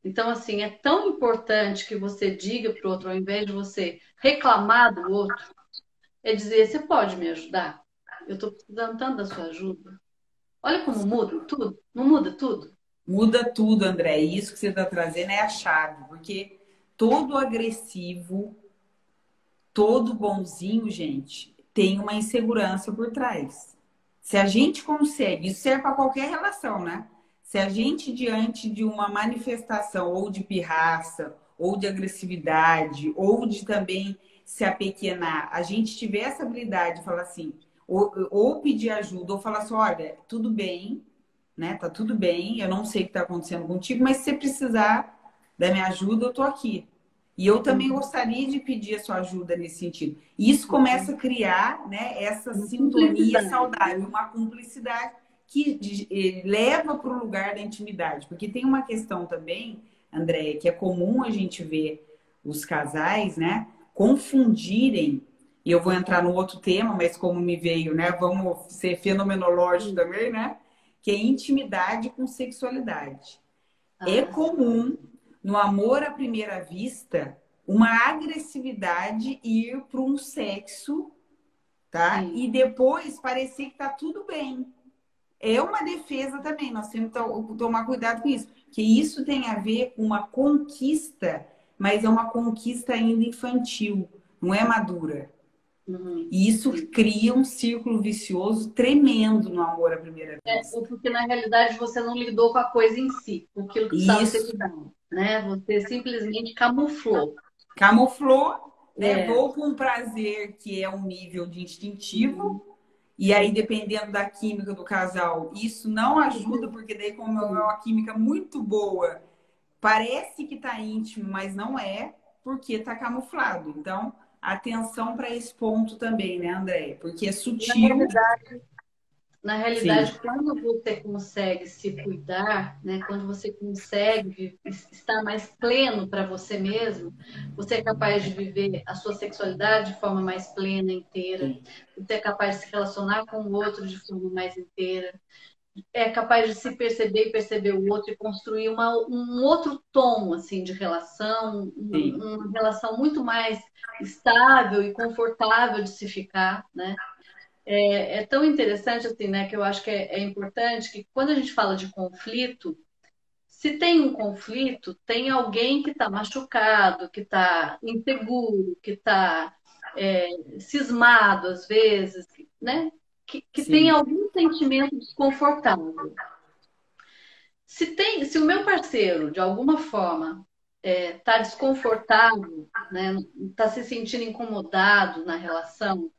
Então, assim, é tão importante que você diga para o outro, ao invés de você reclamar do outro, é dizer: você pode me ajudar? Eu estou precisando tanto da sua ajuda. Olha como muda tudo. Não muda tudo? Muda tudo, André. E isso que você está trazendo é a chave, porque todo agressivo, todo bonzinho, gente, tem uma insegurança por trás. Se a gente consegue, isso serve para qualquer relação, né? Se a gente, diante de uma manifestação ou de pirraça, ou de agressividade, ou de também se apequenar, a gente tiver essa habilidade de falar assim, ou pedir ajuda, ou falar assim: olha, tudo bem, né? Tá tudo bem, eu não sei o que está acontecendo contigo, mas se você precisar da minha ajuda, eu tô aqui. E eu também Uhum. gostaria de pedir a sua ajuda nesse sentido. E isso começa a criar, né, essa Uma sintonia cumplicidade, saudável, né? uma cumplicidade que leva para o lugar da intimidade. Porque tem uma questão também, Andréia, que é comum a gente ver os casais, né, confundirem, e eu vou entrar no outro tema, mas como me veio, né, vamos ser fenomenológico Sim. também, né, que é intimidade com sexualidade. É Ah, sim. comum, no amor à primeira vista, uma agressividade ir para um sexo, tá? Sim. E depois parecer que tá tudo bem. É uma defesa também, nós temos que tomar cuidado com isso. Que isso tem a ver com uma conquista, mas é uma conquista ainda infantil, não é madura. Uhum. E isso Sim. cria um círculo vicioso tremendo no amor à primeira Ou vista. porque na realidade você não lidou com a coisa em si, com aquilo que precisava ser Isso lidado, né? Você simplesmente camuflou. camuflou, né? É. Vou com um prazer que é um nível de Uhum. instintivo, e aí, dependendo da química do casal, isso não ajuda, porque daí, como é Sim. uma química muito boa, parece que tá íntimo, mas não é, porque tá camuflado. Então, atenção para esse ponto também, né, André? Porque é Na sutil, realidade, sim, quando você consegue se cuidar, né, quando você consegue estar mais pleno para você mesmo, você é capaz de viver a sua sexualidade de forma mais plena, inteira. sim, Você é capaz de se relacionar com o outro de forma mais inteira. é capaz de se perceber e perceber o outro e construir um outro tom assim de relação, Sim, uma relação muito mais estável e confortável de se ficar, né? É tão interessante assim, né? Que eu acho que é importante que quando a gente fala de conflito, se tem um conflito, tem alguém que está machucado, que está inseguro, que está cismado às vezes, né? Que tem sim, algum sentimento desconfortável. Se o meu parceiro, de alguma forma, está desconfortável, né? Está se sentindo incomodado na relação,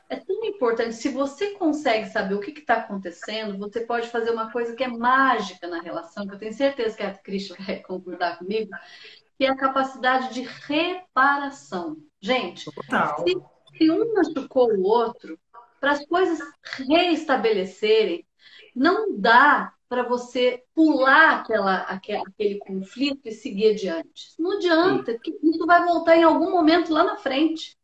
é tão importante. Se você consegue saber o que está acontecendo, você pode fazer uma coisa que é mágica na relação, que eu tenho certeza que a Cris vai concordar comigo, que é a capacidade de reparação. Gente, se, total. se um machucou o outro, para as coisas reestabelecerem, não dá para você pular aquele conflito e seguir adiante. Não Sim, adianta, porque isso vai voltar em algum momento lá na frente.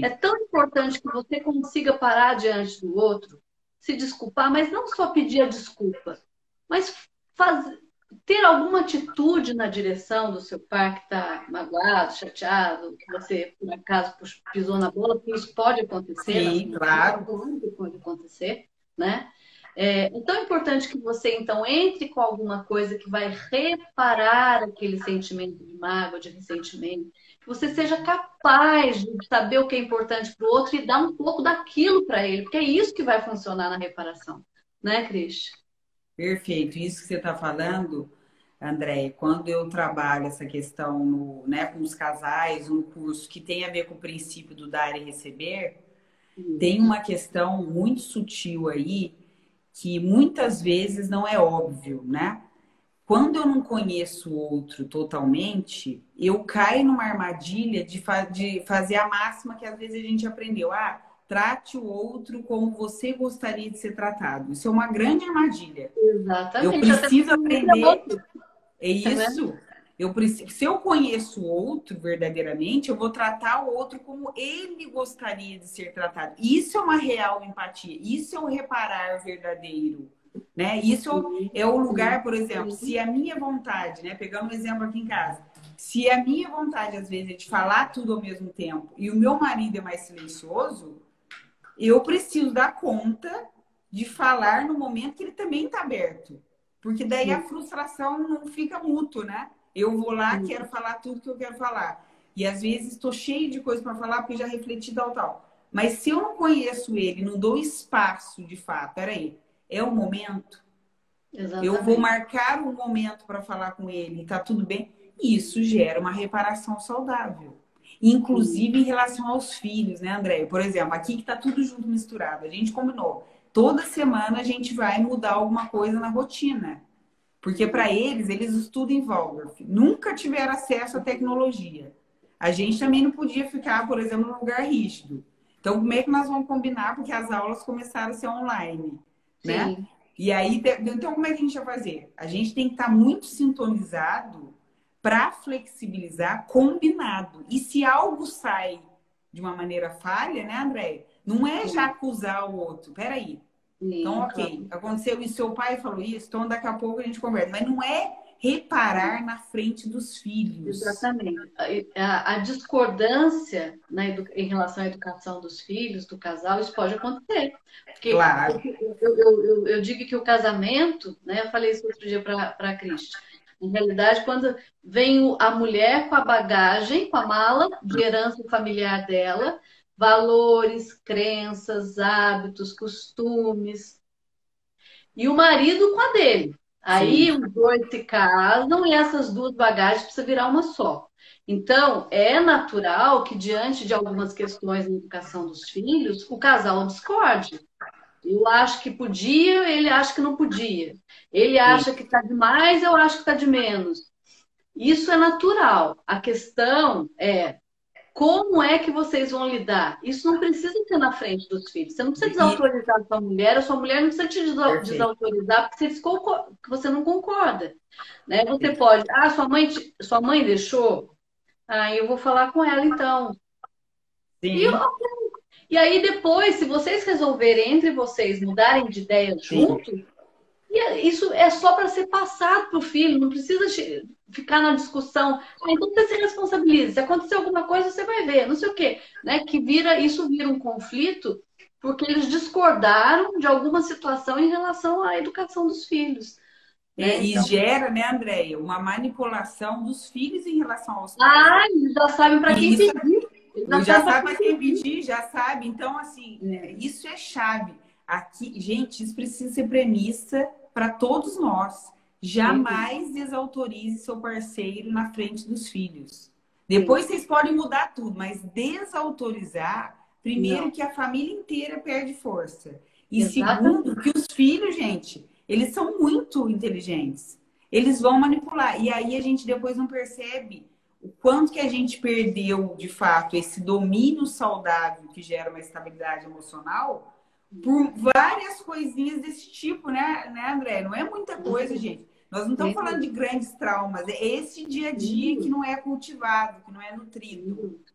É sim. tão importante que você consiga parar diante do outro, se desculpar, mas não só pedir a desculpa, mas fazer, ter alguma atitude na direção do seu pai que está magoado, chateado, que você, por acaso, pisou na bola, porque isso pode acontecer na Sim, família, claro. claro que pode acontecer, né? É tão importante que você, então, entre com alguma coisa que vai reparar aquele sentimento de mágoa, de ressentimento, que você seja capaz de saber o que é importante para o outro e dar um pouco daquilo para ele, porque é isso que vai funcionar na reparação, né, Cris? Perfeito. Isso que você está falando, André, quando eu trabalho essa questão no, né, com os casais, no curso que tem a ver com o princípio do dar e receber, tem uma questão muito sutil aí que muitas vezes não é óbvio, né? Quando eu não conheço o outro totalmente, eu caio numa armadilha de fazer a máxima que às vezes a gente aprendeu. Ah, trate o outro como você gostaria de ser tratado. Isso é uma grande armadilha. Eu Exatamente, até preciso porque ele é aprender. outro, É né? isso. Eu preciso, se eu conheço o outro verdadeiramente, eu vou tratar o outro como ele gostaria de ser tratado. Isso é uma real empatia. Isso é um reparar verdadeiro, né? Isso Sim, é o sim, lugar, por exemplo, se sim. a minha vontade, né? Pegando um exemplo aqui em casa, se a minha vontade às vezes é de falar tudo ao mesmo tempo e o meu marido é mais silencioso, eu preciso dar conta de falar no momento que ele também está aberto. Porque daí a Sim, frustração não fica mútuo, né? Eu vou lá, sim. quero falar tudo que eu quero falar. E às vezes estou cheio de coisa para falar porque já refleti tal, tal. Mas se eu não conheço ele, não dou espaço de fato, peraí, é o momento? Eu vou Exatamente. marcar um momento para falar com ele, tá tudo bem? Isso gera uma reparação saudável. Sim, Inclusive em relação aos filhos, né, André? Por exemplo, aqui que tá tudo junto misturado. A gente combinou. Toda semana a gente vai mudar alguma coisa na rotina. Porque para eles, eles estudam em Waldorf. Nunca tiveram acesso à tecnologia. A gente também não podia ficar, por exemplo, num lugar rígido. Então, como é que nós vamos combinar? Porque as aulas começaram a ser online, né? sim, E aí, então, como é que a gente vai fazer? A gente tem que estar muito sintonizado para flexibilizar, combinado. E se algo sai de uma maneira falha, né, André? Não é já sim, acusar o outro. Peraí, então, sim, ok, claro. aconteceu isso, seu pai falou isso, então daqui a pouco a gente conversa. Mas não é reparar na frente dos filhos. Exatamente. A discordância em relação à educação dos filhos, do casal, isso pode acontecer. Porque Claro, eu digo que o casamento, né, eu falei isso outro dia para a Cristi, na realidade, quando vem a mulher com a bagagem, com a mala de herança familiar dela, valores, crenças, hábitos, costumes, e o marido com a dele. Aí sim, os dois se casam e essas duas bagagens precisam virar uma só. Então, é natural que, diante de algumas questões na educação dos filhos, o casal discorde. Eu acho que podia, ele acha que não podia. Ele sim. acha que está demais, eu acho que está de menos. Isso é natural. A questão é como é que vocês vão lidar? Isso não precisa ser na frente dos filhos. Você não precisa E, desautorizar a sua mulher não precisa te perfeito. desautorizar porque que você não concorda. Né? Você pode, sua mãe deixou? Ah, eu vou falar com ela então. E, Sim, e aí depois, se vocês resolverem entre vocês mudarem de ideia sim. juntos, Isso é só para ser passado para o filho, não precisa ficar na discussão. Ah, então você se responsabiliza. Se acontecer alguma coisa, você vai ver, não sei o quê. Né? Isso vira um conflito porque eles discordaram de alguma situação em relação à educação dos filhos. Né? E Então, gera, né, Andréia, uma manipulação dos filhos em relação aos pais, né? eles já sabem para quem E isso pedir. Eles já já sabem para sabe quem para quem pedir. pedir, já sabe. Então, assim, É, isso é chave. Aqui, gente, isso precisa ser premissa para todos nós. sem Jamais desautorize seu parceiro na frente dos filhos. sim. Depois vocês podem mudar tudo, mas desautorizar, primeiro Não, que a família inteira perde força. E segundo, exatamente. que os filhos, gente, eles são muito inteligentes. Eles vão manipular. E aí a gente depois não percebe o quanto que a gente perdeu, de fato, esse domínio saudável que gera uma estabilidade emocional por várias coisinhas desse tipo, né, André? Não é muita coisa, gente. Nós não estamos Sem falando de dúvida. grandes traumas, é esse dia a dia que Sem não é cultivado, que não é nutrido. dúvida.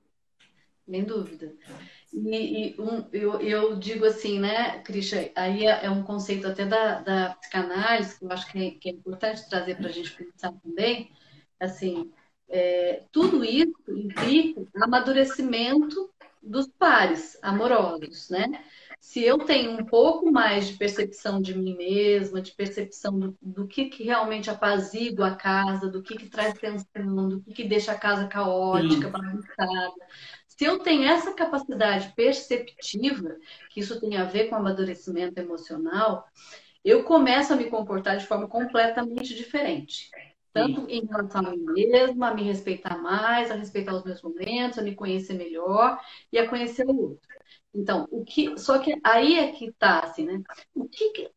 Sem dúvida. Eu digo assim, né, Christian, aí é um conceito até da psicanálise, que eu acho que é importante trazer para a gente pensar também, assim, tudo isso implica amadurecimento dos pares amorosos, né? Se eu tenho um pouco mais de percepção de mim mesma, de percepção do que realmente apazigua a casa, do que traz tensão, do que deixa a casa caótica, Sim, bagunçada. Se eu tenho essa capacidade perceptiva, que isso tem a ver com amadurecimento emocional, eu começo a me comportar de forma completamente diferente. sim. Tanto em relação a mim mesma, a me respeitar mais, a respeitar os meus momentos, a me conhecer melhor e a conhecer o outro. Então, só que aí é que tá, assim, né?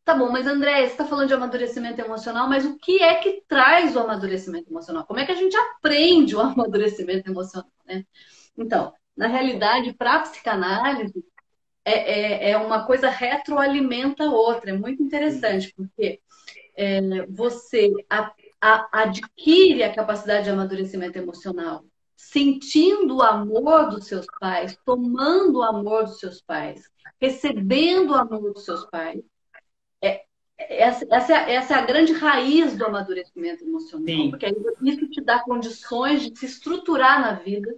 Tá bom, mas André, você está falando de amadurecimento emocional, mas o que é que traz o amadurecimento emocional? Como é que a gente aprende o amadurecimento emocional, né? Então, na realidade, para a psicanálise, é uma coisa retroalimenta a outra. É muito interessante, porque você adquire a capacidade de amadurecimento emocional sentindo o amor dos seus pais, tomando o amor dos seus pais, recebendo o amor dos seus pais. É, essa é a grande raiz do amadurecimento emocional, Sim, porque aí isso te dá condições de se estruturar na vida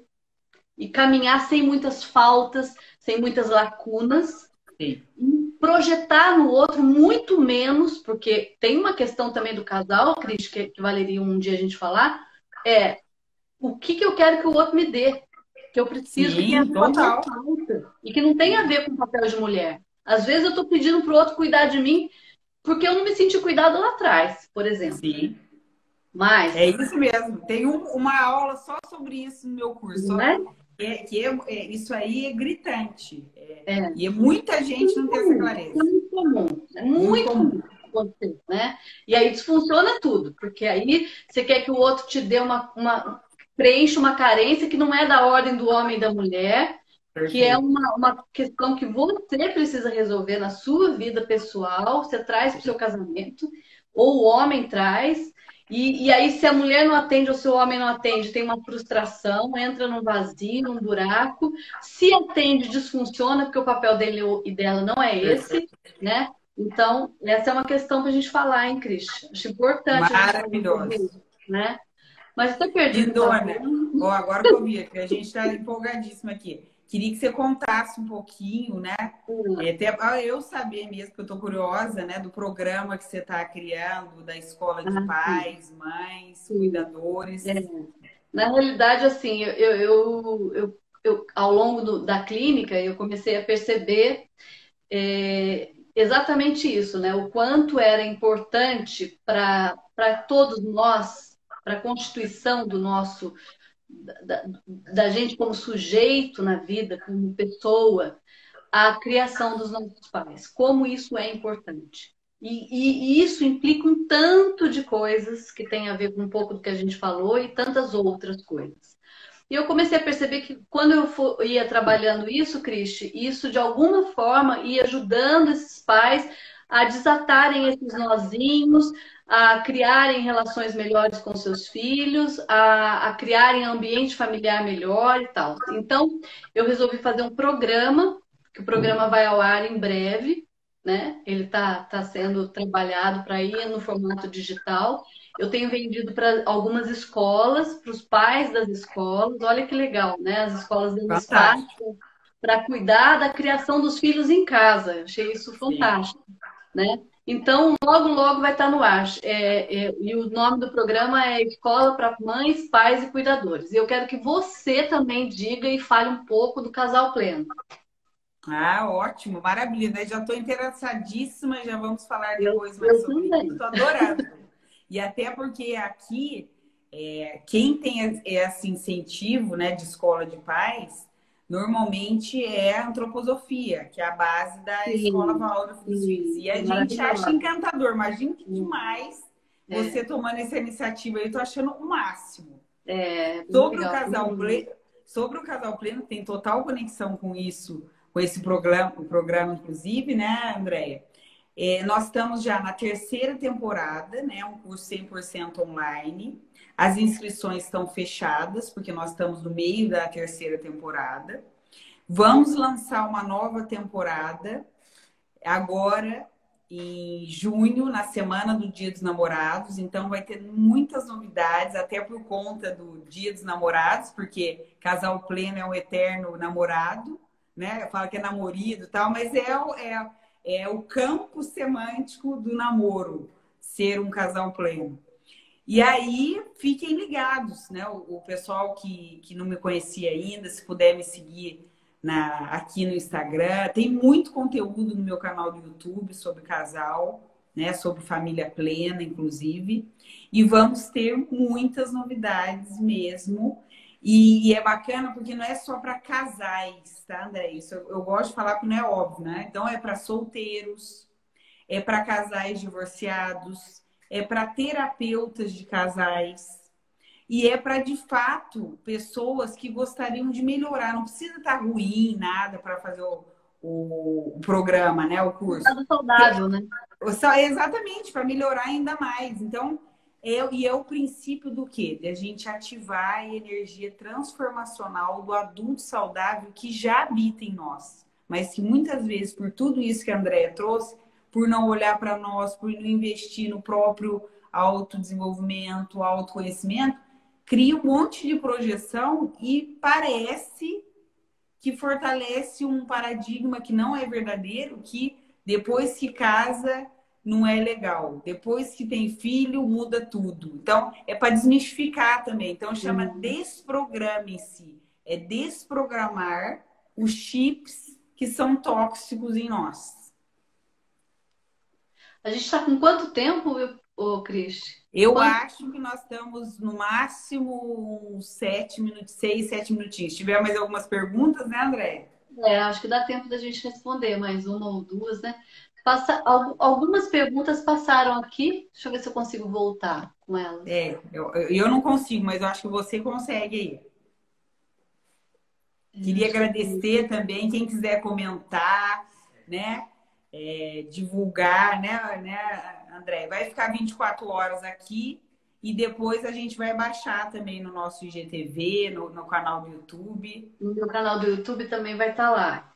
e caminhar sem muitas faltas, sem muitas lacunas, sim. e projetar no outro muito menos, porque tem uma questão também do casal, Cris, que valeria um dia a gente falar, é o que eu quero que o outro me dê, que eu preciso que Sim, essa minha total. falta, e que não tem a ver com o papel de mulher. Às vezes eu estou pedindo para o outro cuidar de mim porque eu não me senti cuidado lá atrás, por exemplo. Sim. É Mas, isso mesmo. Tem uma aula só sobre isso no meu curso. não é? Isso aí é gritante. É E muita gente não tem essa é clareza. muito comum, é Muito muito comum. comum acontecer, né? E aí desfunciona tudo, porque aí você quer que o outro te dê preencha uma carência que não é da ordem do homem e da mulher, que é Perfeito. uma questão que você precisa resolver na sua vida pessoal, você traz para o seu casamento, ou o homem traz, e aí se a mulher não atende ou se o homem não atende, tem uma frustração, entra num vazio, num buraco. Se atende, desfunciona, porque o papel dele e dela não é esse, Perfeito. né? Então, essa é uma questão para a gente falar, hein, Cristian? Acho importante a gente falar sobre Maravilhoso. isso, né? Mas está perdido, tá Lindona, vendo? ó, agora que eu vi que a gente está empolgadíssimo aqui. Queria que você contasse um pouquinho, né? Até pra eu saber mesmo, que eu estou curiosa, né, do programa que você está criando, da escola de Ah, sim, pais, mães, sim. É. cuidadores. Na realidade, assim, ao longo da clínica, eu comecei a perceber exatamente isso, né? O quanto era importante para todos nós, para a constituição do nosso, da gente como sujeito na vida, como pessoa, a criação dos nossos pais. Como isso é importante. E isso implica um tanto de coisas que tem a ver com um pouco do que a gente falou e tantas outras coisas. E eu comecei a perceber que quando ia trabalhando isso, Cristi, isso de alguma forma ia ajudando esses pais a desatarem esses nozinhos, a criarem relações melhores com seus filhos, a criarem ambiente familiar melhor e tal. Então, eu resolvi fazer um programa, que o programa vai ao ar em breve, né? Ele tá sendo trabalhado para ir no formato digital. Eu tenho vendido para algumas escolas, para os pais das escolas. Olha que legal, né? As escolas dando espaço Fantástico. para cuidar da criação dos filhos em casa. Eu achei isso Sim. fantástico, né? Então, logo, logo vai estar no ar. E o nome do programa é Escola para Mães, Pais e Cuidadores. E eu quero que você também diga e fale um pouco do Casal Pleno. Ah, ótimo, maravilha, né? Já estou interessadíssima, já vamos falar depois mais Eu sobre isso. também. Estou adorando. E até porque aqui, quem tem esse incentivo, né, de escola de pais, normalmente é a antroposofia, que é a base da escola Sim, Waldorf dos filhos. sim, E a gente acha maravilhosa. encantador. Imagina que Sim, demais é, você tomando essa iniciativa. Eu estou achando o máximo. bem Sobre o legal. casal pleno, sobre o casal pleno, tem total conexão com isso, com esse programa, o programa, inclusive, né, Andréia? Nós estamos já na terceira temporada, né? Um curso 100% online. As inscrições estão fechadas, porque nós estamos no meio da terceira temporada. Vamos lançar uma nova temporada agora em junho, na semana do Dia dos Namorados. Então vai ter muitas novidades, até por conta do Dia dos Namorados, porque casal pleno é um eterno namorado, né? Fala que é namorido e tal, mas é o campo semântico do namoro, ser um casal pleno. E aí, fiquem ligados, né? O pessoal que não me conhecia ainda, se puder me seguir aqui no Instagram, tem muito conteúdo no meu canal do YouTube sobre casal, né? Sobre família plena, inclusive. E vamos ter muitas novidades mesmo. E é bacana porque não é só para casais, tá, André? Isso eu gosto de falar porque não é óbvio, né? Então é para solteiros, é para casais divorciados, é para terapeutas de casais e é para, de fato, pessoas que gostariam de melhorar. Não precisa estar ruim, nada para fazer o programa, né? O curso. Resultado saudável, né? Só exatamente para melhorar ainda mais. Então, é o princípio do quê? De a gente ativar a energia transformacional do adulto saudável que já habita em nós. Mas que muitas vezes, por tudo isso que a Andrea trouxe, por não olhar para nós, por não investir no próprio autodesenvolvimento, autoconhecimento, cria um monte de projeção e parece que fortalece um paradigma que não é verdadeiro, que depois que casa não é legal. Depois que tem filho, muda tudo. Então, é para desmistificar também. Então, chama desprograme-se. É desprogramar os chips que são tóxicos em nós. A gente está com quanto tempo, ô, Cris? Eu Quanto? acho que nós estamos no máximo uns 7 minutos, 6, 7 minutinhos. Se tiver mais algumas perguntas, né, André? Acho que dá tempo da gente responder mais uma ou duas, né? Algumas perguntas passaram aqui. Deixa eu ver se eu consigo voltar com elas. Eu não consigo, mas eu acho que você consegue aí. Queria Deixa eu agradecer ver. também quem quiser comentar, né? Divulgar, né, André? Vai ficar 24 horas aqui e depois a gente vai baixar também no nosso IGTV, no canal do YouTube. No meu canal do YouTube também vai estar lá.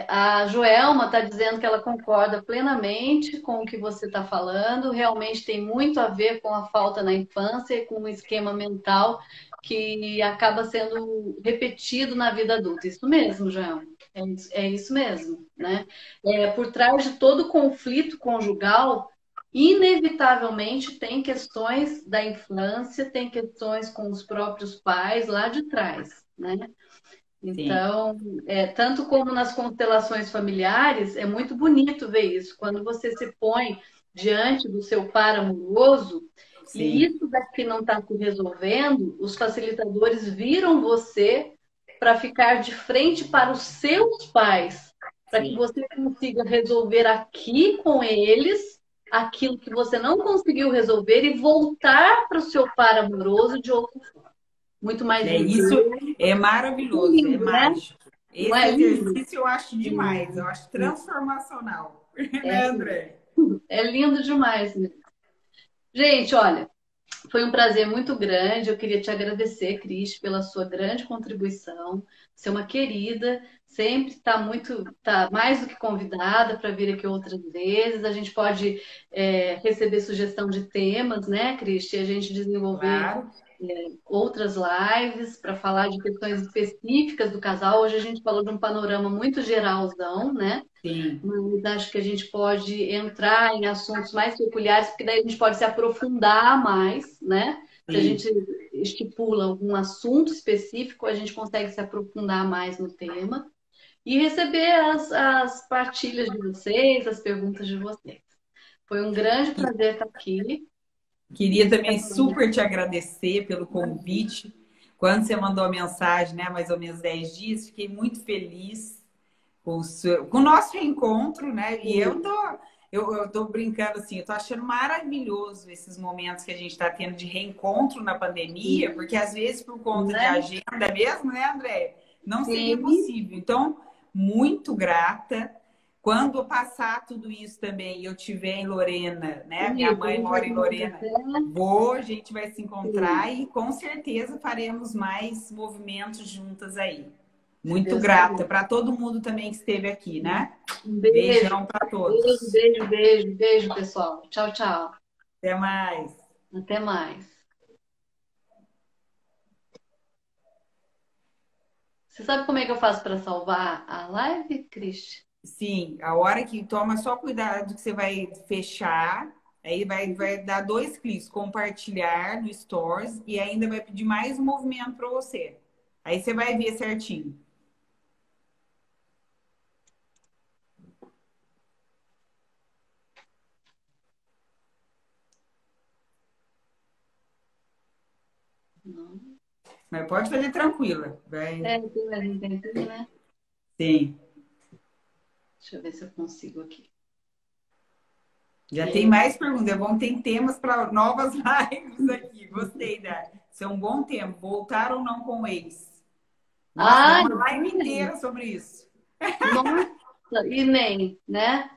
A Joelma está dizendo que ela concorda plenamente com o que você está falando. Realmente tem muito a ver com a falta na infância e com um esquema mental que acaba sendo repetido na vida adulta. Isso mesmo, Joelma. É isso mesmo, né? Por trás de todo conflito conjugal, inevitavelmente tem questões da infância, tem questões com os próprios pais lá de trás, né? Sim, Então, tanto como nas constelações familiares, é muito bonito ver isso. Quando você se põe diante do seu par amoroso e sim, isso daqui não está se resolvendo, os facilitadores viram você para ficar de frente para os seus pais, para que sim. você consiga resolver aqui com eles aquilo que você não conseguiu resolver e voltar para o seu par amoroso de outra forma. Muito mais Isso inteiro. é maravilhoso, é Lindo, né? mágico. Não Esse é lindo? exercício eu acho demais, Sim, eu acho sim. transformacional, É, né, André? é lindo demais, né? Gente, olha, foi um prazer muito grande. Eu queria te agradecer, Cris, pela sua grande contribuição. Você é uma querida. sempre tá mais do que convidada para vir aqui outras vezes. A gente pode receber sugestão de temas, né, Cristi? A gente desenvolver Claro. outras lives para falar de questões específicas do casal. Hoje a gente falou de um panorama muito geralzão, né? Sim, Mas acho que a gente pode entrar em assuntos mais peculiares, porque daí a gente pode se aprofundar mais, né? Se a sim. gente estipula algum assunto específico, a gente consegue se aprofundar mais no tema e receber as partilhas de vocês, as perguntas de vocês. Foi um grande prazer estar aqui. Queria também super te agradecer pelo convite. Quando você mandou a mensagem, né, mais ou menos 10 dias, fiquei muito feliz com o nosso reencontro, né? E eu tô brincando assim, eu tô achando maravilhoso esses momentos que a gente está tendo de reencontro na pandemia, porque às vezes por conta de Né? agenda mesmo, né, André? Não seria Sim, possível. Então, muito grata. Quando passar tudo isso também, e eu estiver em Lorena, né? Minha isso, a mãe gente vai mora em tomar um Lorena. café. A gente vai se encontrar Sim, e com certeza faremos mais movimentos juntas aí. se Muito Deus grata quiser. para todo mundo também que esteve aqui, né? Um beijo, Beijão para beijo, todos. beijo, beijo, beijo, pessoal. Tchau, tchau. Até mais. Até mais. Você sabe como é que eu faço para salvar a live, Cris? Sim, a hora que toma só cuidado que você vai fechar, aí vai dar 2 cliques, compartilhar no Stories e ainda vai pedir mais um movimento para você. Aí você vai ver certinho. Não. Mas pode fazer tranquila. Vai. Tem mais um tempinho, né? Sim. Deixa eu ver se eu consigo aqui. Já tem É, mais perguntas. É bom, tem temas para novas lives aqui. Gostei da. Isso é um bom tempo. Voltar ou não com ex? Nossa, dá ah, uma live sim. inteira sobre isso. Nossa, e nem, né?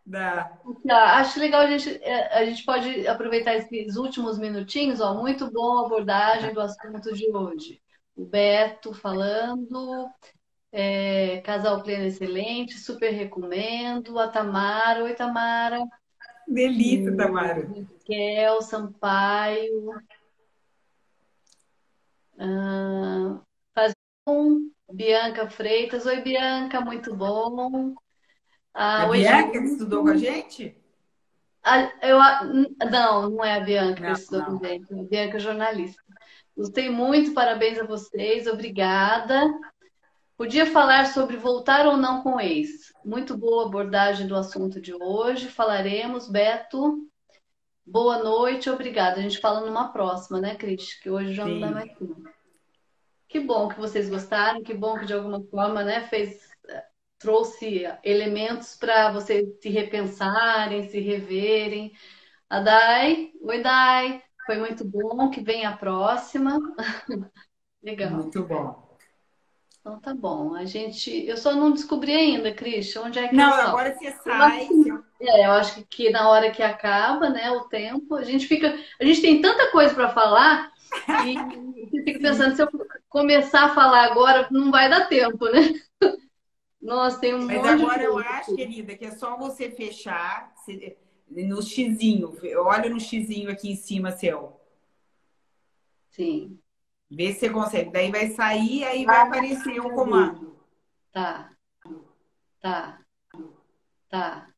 Dá. Tá, acho legal a gente pode aproveitar esses últimos minutinhos, ó, muito bom a abordagem do assunto de hoje. O Beto falando, casal pleno excelente, super recomendo. A Tamara, oi Tamara, Delícia, o Tamara. Raquel Sampaio, ah, faz um, Bianca Freitas, oi Bianca, muito bom. A Ah, oi Bianca que Gilson. estudou com a gente? Não, não é a Bianca que Não, estudou com a não. gente, é a Bianca é jornalista. Gostei muito, parabéns a vocês, obrigada. Podia falar sobre voltar ou não com o ex. Muito boa abordagem do assunto de hoje. Falaremos, Beto. Boa noite, obrigada. A gente fala numa próxima, né, Cris? Que hoje já não dá Sim. mais tempo. Que bom que vocês gostaram, que bom que de alguma forma, né, trouxe elementos para vocês se repensarem, se reverem. A Dai, oi Dai, foi muito bom, que venha a próxima. Legal. Muito bom. Então tá bom. Eu só não descobri ainda, Christian, onde é que eu Não, salvo. agora você Eu acho sai. que, eu acho que na hora que acaba, né, o tempo, a gente tem tanta coisa para falar e você fica pensando, Sim. se eu começar a falar agora, não vai dar tempo, né? Nossa, tem um Mas monte de agora eu coisa acho, aqui. querida, que é só você fechar no xizinho. Olha no xizinho aqui em cima seu. Sim. Vê se você consegue. Daí vai sair, aí vai Ah, aparecer já o vi. comando. Tá, tá, tá.